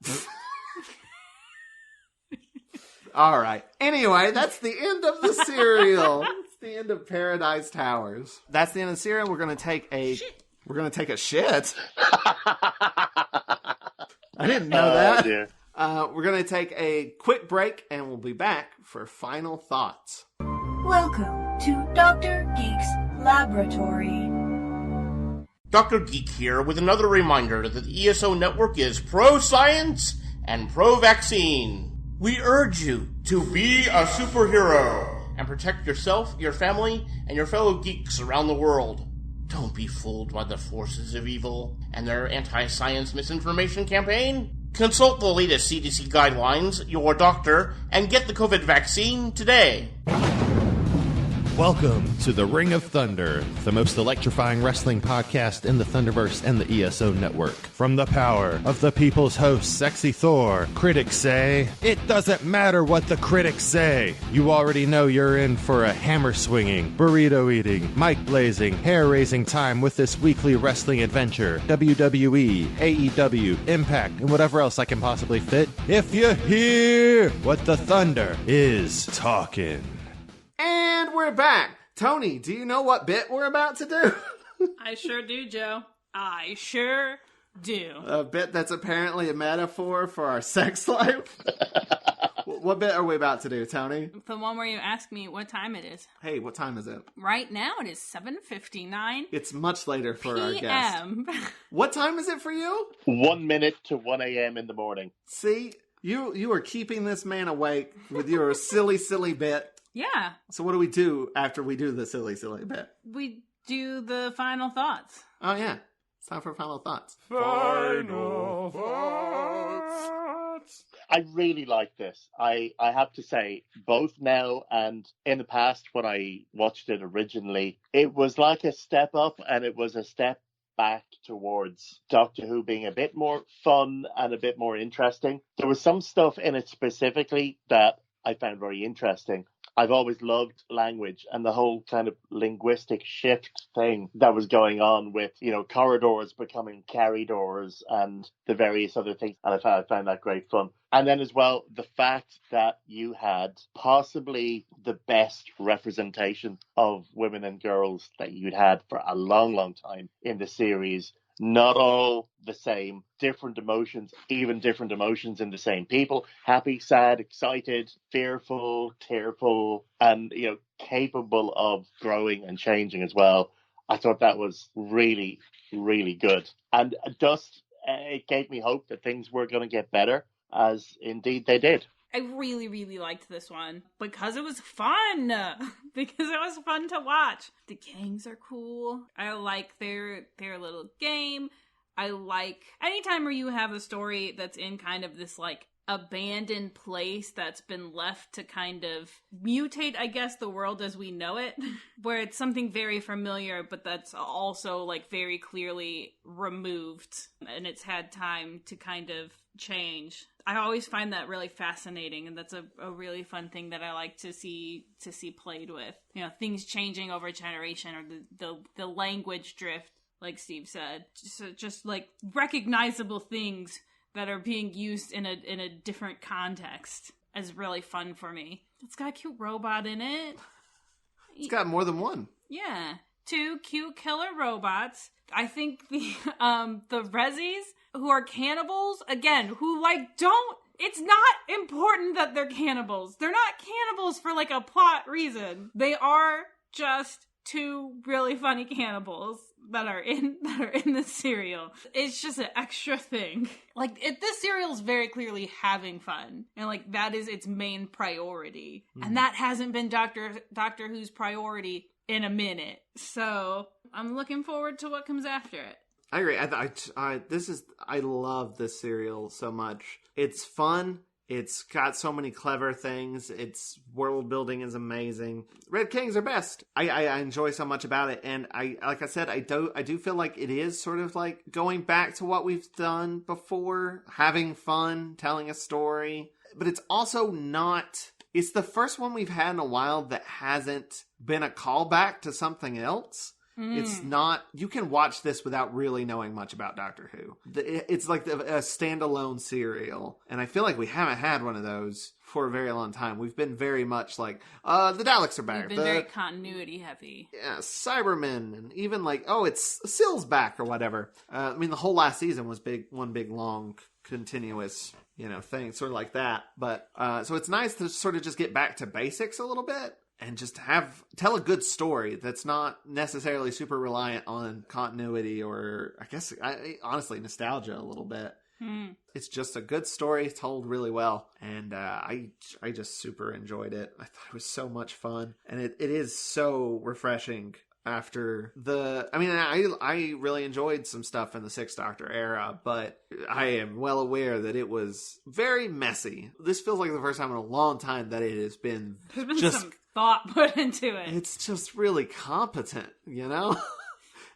All right. Anyway, that's the end of the serial. It's the end of Paradise Towers. That's the end of the serial. We're gonna take a shit. I didn't know that. Dear. We're gonna take a quick break, and we'll be back for final thoughts. Welcome to Dr. Geek's Laboratory. Dr. Geek here with another reminder that the ESO Network is pro-science and pro-vaccine. We urge you to be a superhero and protect yourself, your family, and your fellow geeks around the world. Don't be fooled by the forces of evil and their anti-science misinformation campaign. Consult the latest CDC guidelines, your doctor, and get the COVID vaccine today. Welcome to the Ring of Thunder, the most electrifying wrestling podcast in the Thunderverse and the ESO Network. From the power of the people's host, Sexy Thor, critics say, it doesn't matter what the critics say. You already know you're in for a hammer-swinging, burrito-eating, mic-blazing, hair-raising time with this weekly wrestling adventure. WWE, AEW, Impact, and whatever else I can possibly fit. If you hear what the Thunder is talking. And we're back. Toni, do you know what bit we're about to do? I sure do, Joe. I sure do. A bit that's apparently a metaphor for our sex life. What bit are we about to do, Toni? The one where you ask me what time it is. Hey, what time is it? Right now it is 7:59. It's much later for our guest. PM. What time is it for you? 1 minute to 1 a.m. in the morning. See, you are keeping this man awake with your silly bit. Yeah. So what do we do after we do the silly bit? We do the final thoughts. Oh, yeah. It's time for final thoughts. Final thoughts. I really like this. I have to say, both now and in the past when I watched it originally, it was like a step up and it was a step back towards Doctor Who being a bit more fun and a bit more interesting. There was some stuff in it specifically that I found very interesting. I've always loved language and the whole kind of linguistic shift thing that was going on with, corridors becoming corridors and the various other things. And I found that great fun. And then as well, the fact that you had possibly the best representation of women and girls that you'd had for a long, long time in the series. Not all the same, different emotions, even different emotions in the same people. Happy, sad, excited, fearful, tearful, and, capable of growing and changing as well. I thought that was really, really good. And it gave me hope that things were going to get better, as indeed they did. I really, really liked this one because it was fun. Because it was fun to watch. The Kangs are cool. I like their little game. I like anytime where you have a story that's in kind of this like abandoned place that's been left to kind of mutate, I guess, the world as we know it, where it's something very familiar, but that's also like very clearly removed and it's had time to kind of change. I always find that really fascinating, and that's a really fun thing that I like to see played with. You know, things changing over a generation, or the language drift, like Steve said. Just like recognizable things that are being used in a different context is really fun for me. It's got a cute robot in it. It's got more than one. Yeah. 2 cute killer robots. I think the Rezzies, who are cannibals, again, who like don't, it's not important that they're cannibals. They're not cannibals for like a plot reason. They are just 2 really funny cannibals that are in this serial. It's just an extra thing. Like, this serial is very clearly having fun, and like that is its main priority, and that hasn't been Doctor Who's priority in a minute. So I'm looking forward to what comes after it. I agree. I love this serial so much. It's fun. It's got so many clever things. Its world building is amazing. Red Kings are best. I enjoy so much about it, and like I said, I do feel like it is sort of like going back to what we've done before, having fun, telling a story. But it's also not. It's the first one we've had in a while that hasn't been a callback to something else. It's not, you can watch this without really knowing much about Doctor Who. It's like a standalone serial. And I feel like we haven't had one of those for a very long time. We've been very much like, the Daleks are back. We've been very continuity heavy. Yeah, Cybermen, and even like, it's Syl's back or whatever. I mean, the whole last season was one big, long, continuous, thing, sort of like that. But, so it's nice to sort of just get back to basics a little bit. And just tell a good story that's not necessarily super reliant on continuity or, I guess, honestly, nostalgia a little bit. It's just a good story told really well. And I just super enjoyed it. I thought it was so much fun. And it is so refreshing after I really enjoyed some stuff in the Sixth Doctor era, but I am well aware that it was very messy. This feels like the first time in a long time that it has been just some thought put into it. It's just really competent, And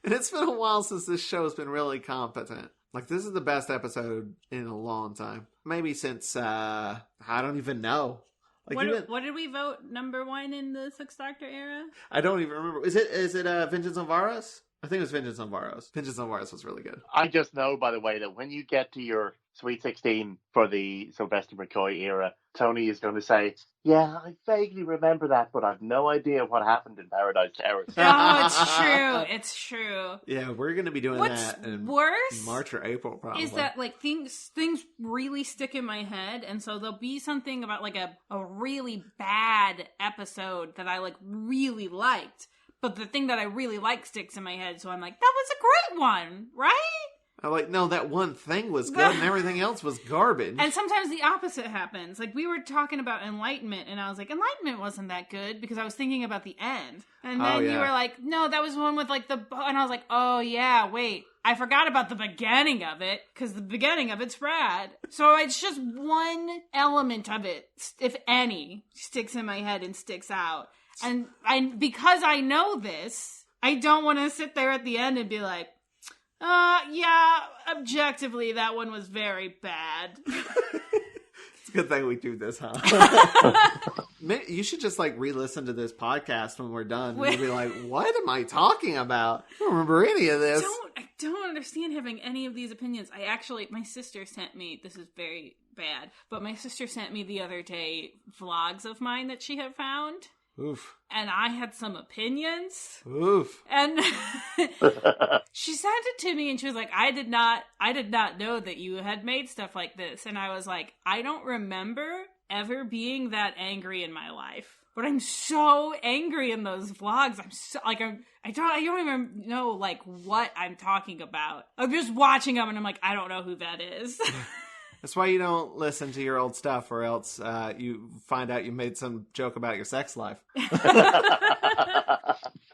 it's been a while since this show has been really competent. Like, this is the best episode in a long time. Maybe since, I don't even know. Like, what did we vote number 1 in the Sixth Doctor era? I don't even remember. Is it Vengeance on Varos? I think it was Vengeance on Varos. Vengeance on Varos was really good. I just know, by the way, that when you get to your Sweet 16 for the Sylvester McCoy era, Toni is going to say, yeah, I vaguely remember that, but I've no idea what happened in Paradise Towers. Oh, it's true. It's true. Yeah, we're going to be doing that in March or April, probably. Is that, like, things really stick in my head, and so there'll be something about, like, a really bad episode that I, like, really liked, but the thing that I really like sticks in my head, so I'm like, that was a great one, right? I'm like, no, that one thing was good and everything else was garbage. And sometimes the opposite happens. Like, we were talking about Enlightenment, and I was like, Enlightenment wasn't that good, because I was thinking about the end. And then you were like, no, that was one with, like, and I was like, oh, yeah, wait. I forgot about the beginning of it, because the beginning of it's rad. So it's just one element of it, if any, sticks in my head and sticks out. And because I know this, I don't want to sit there at the end and be like, yeah, objectively, that one was very bad. It's a good thing we do this, huh? You should just, like, re-listen to this podcast when we're done. And you'll be like, what am I talking about? I don't remember any of this. I don't understand having any of these opinions. My sister sent me, this is very bad, but my sister sent me the other day vlogs of mine that she had found. Oof. And I had some opinions. Oof. And she sent it to me and she was like, I did not know that you had made stuff like this. And I was like, I don't remember ever being that angry in my life. But I'm so angry in those vlogs. I'm so, like, I don't even know, like, what I'm talking about. I'm just watching them and I'm like, I don't know who that is. That's why you don't listen to your old stuff, or else you find out you made some joke about your sex life.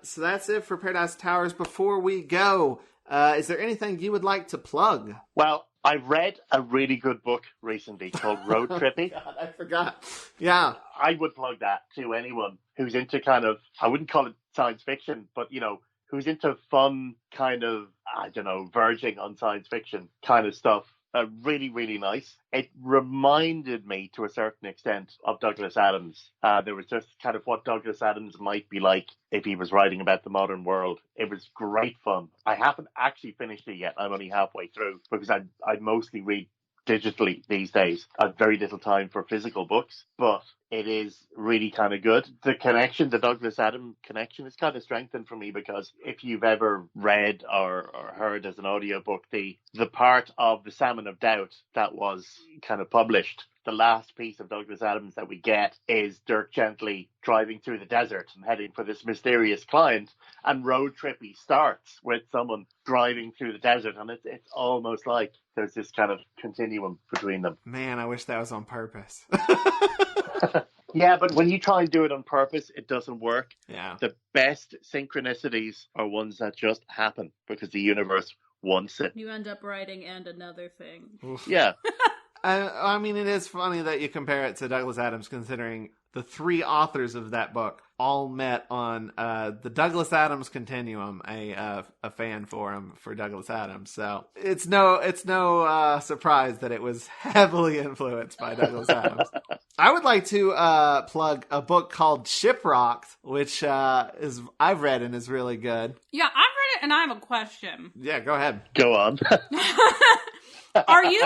So that's it for Paradise Towers. Before we go, Is there anything you would like to plug? Well, I read a really good book recently called Road Trippy. God, I forgot. Yeah. I would plug that to anyone who's into kind of, I wouldn't call it science fiction, but, who's into fun kind of, verging on science fiction kind of stuff. Really, really nice. It reminded me to a certain extent of Douglas Adams. There was just kind of what Douglas Adams might be like if he was writing about the modern world. It was great fun. I haven't actually finished it yet. I'm only halfway through because I mostly read digitally these days. I have very little time for physical books, but it is really kind of good. The Douglas Adams connection is kind of strengthened for me because if you've ever read or heard as an audiobook the part of The Salmon of Doubt that was kind of published, the last piece of Douglas Adams that we get is Dirk Gently driving through the desert and heading for this mysterious client, and Road Trippy starts with someone driving through the desert, and it's almost like there's this kind of continuum between them. Man, I wish that was on purpose. Yeah, but when you try and do it on purpose, it doesn't work. Yeah. The best synchronicities are ones that just happen because the universe wants it. You end up writing and another thing. Oof. Yeah. I mean, it is funny that you compare it to Douglas Adams, considering the three authors of that book all met on the Douglas Adams Continuum, a fan forum for Douglas Adams. So it's no surprise that it was heavily influenced by Douglas Adams. I would like to plug a book called Shipwrecked, which I've read and is really good. Yeah, I've read it and I have a question. Yeah, go ahead. Go on. Are you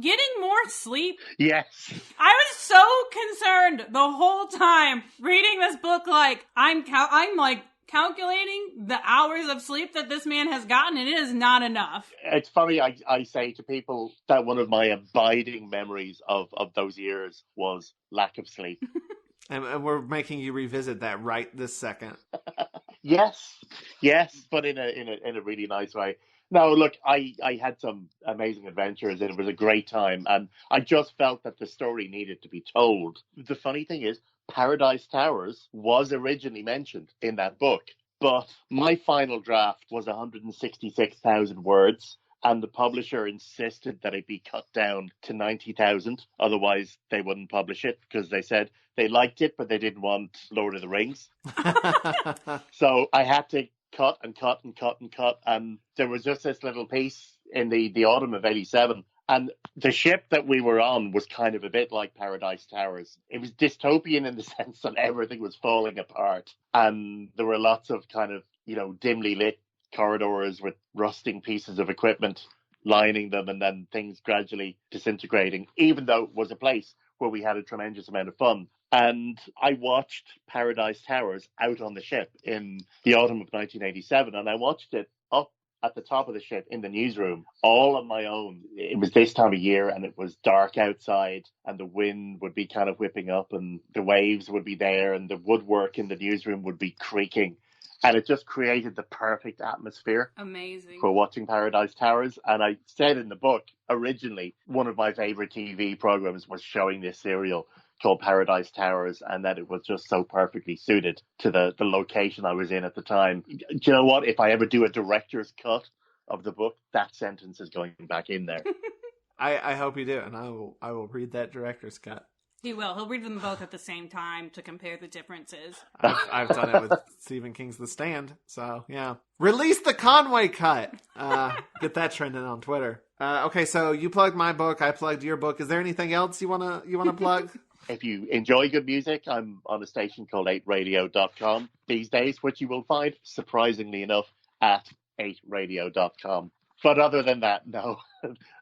getting more sleep? Yes. I was so concerned the whole time reading this book. Like I'm like calculating the hours of sleep that this man has gotten, and it is not enough. It's funny. I say to people that one of my abiding memories of those years was lack of sleep. And we're making you revisit that right this second. Yes, but in a really nice way. No, look, I had some amazing adventures and it was a great time, and I just felt that the story needed to be told. The funny thing is, Paradise Towers was originally mentioned in that book, but my final draft was 166,000 words, and the publisher insisted that it be cut down to 90,000. Otherwise, they wouldn't publish it because they said they liked it, but they didn't want Lord of the Rings. So I had to cut, and there was just this little piece in the autumn of 87, and the ship that we were on was kind of a bit like Paradise Towers. It was dystopian in the sense that everything was falling apart, and there were lots of kind of, dimly lit corridors with rusting pieces of equipment lining them, and then things gradually disintegrating, even though it was a place where we had a tremendous amount of fun. And I watched Paradise Towers out on the ship in the autumn of 1987, and I watched it up at the top of the ship in the newsroom, all on my own. It was this time of year, and it was dark outside, and the wind would be kind of whipping up, and the waves would be there, and the woodwork in the newsroom would be creaking. And it just created the perfect atmosphere. Amazing. For watching Paradise Towers. And I said in the book, originally, one of my favorite TV programs was showing this serial called Paradise Towers, and that it was just so perfectly suited to the location I was in at the time. Do you know what? If I ever do a director's cut of the book, that sentence is going back in there. I hope you do, and I will read that director's cut. He will. He'll read them both at the same time to compare the differences. I've done it with Stephen King's The Stand, so yeah. Release the Conway cut. Get that trending on Twitter. Okay, so you plugged my book. I plugged your book. Is there anything else you wanna plug? If you enjoy good music, I'm on a station called 8radio.com these days, which you will find, surprisingly enough, at 8radio.com. But other than that, no,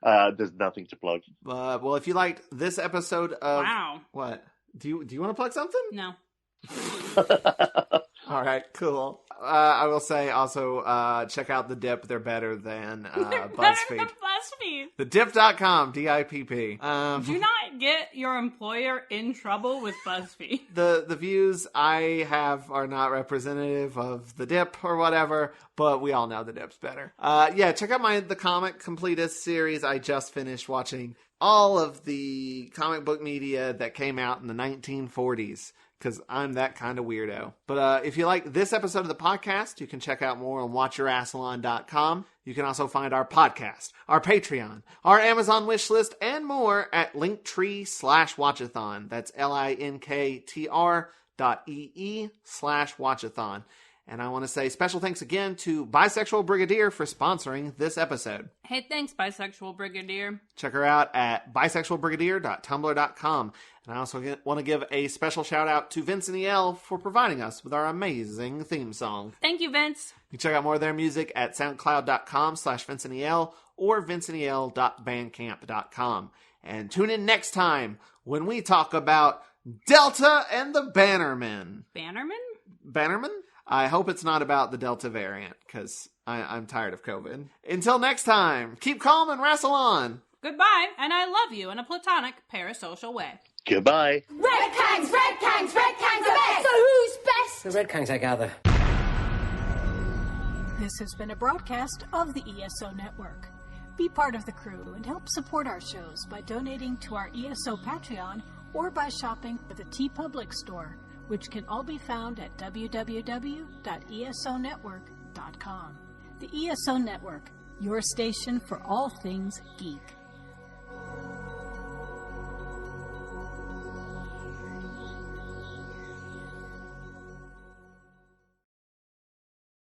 there's nothing to plug. Well, if you liked this episode of... Wow. What? Do you want to plug something? No. All right, cool. I will say also check out The Dip. They're better than BuzzFeed. Better than BuzzFeed. TheDip.com, DIPP. Do not get your employer in trouble with BuzzFeed. The views I have are not representative of The Dip or whatever, but we all know The Dip's better. Yeah, check out the Comic Completist series. I just finished watching all of the comic book media that came out in the 1940s. Because I'm that kind of weirdo. But if you like this episode of the podcast, you can check out more on WatchA-Rassilon.com. You can also find our podcast, our Patreon, our Amazon wish list, and more at linktree/Watch-A-Thon. That's linktr.ee/Watch-A-Thon. And I want to say special thanks again to Bisexual Brigadier for sponsoring this episode. Hey, thanks, Bisexual Brigadier. Check her out at bisexualbrigadier.tumblr.com. And I also want to give a special shout out to Vince and EL for providing us with our amazing theme song. Thank you, Vince. You can check out more of their music at soundcloud.com/VinceandEL or vincandel.bandcamp.com. And tune in next time when we talk about Delta and the Bannermen. Bannerman? I hope it's not about the Delta variant, because I'm tired of COVID. Until next time, keep calm and Rassilon. Goodbye, and I love you in a platonic, parasocial way. Goodbye. Red Kangs are best! So who's best? The Red Kangs, I gather. This has been a broadcast of the ESO Network. Be part of the crew and help support our shows by donating to our ESO Patreon or by shopping at the TeePublic store, which can all be found at www.esonetwork.com. The ESO Network, your station for all things geek.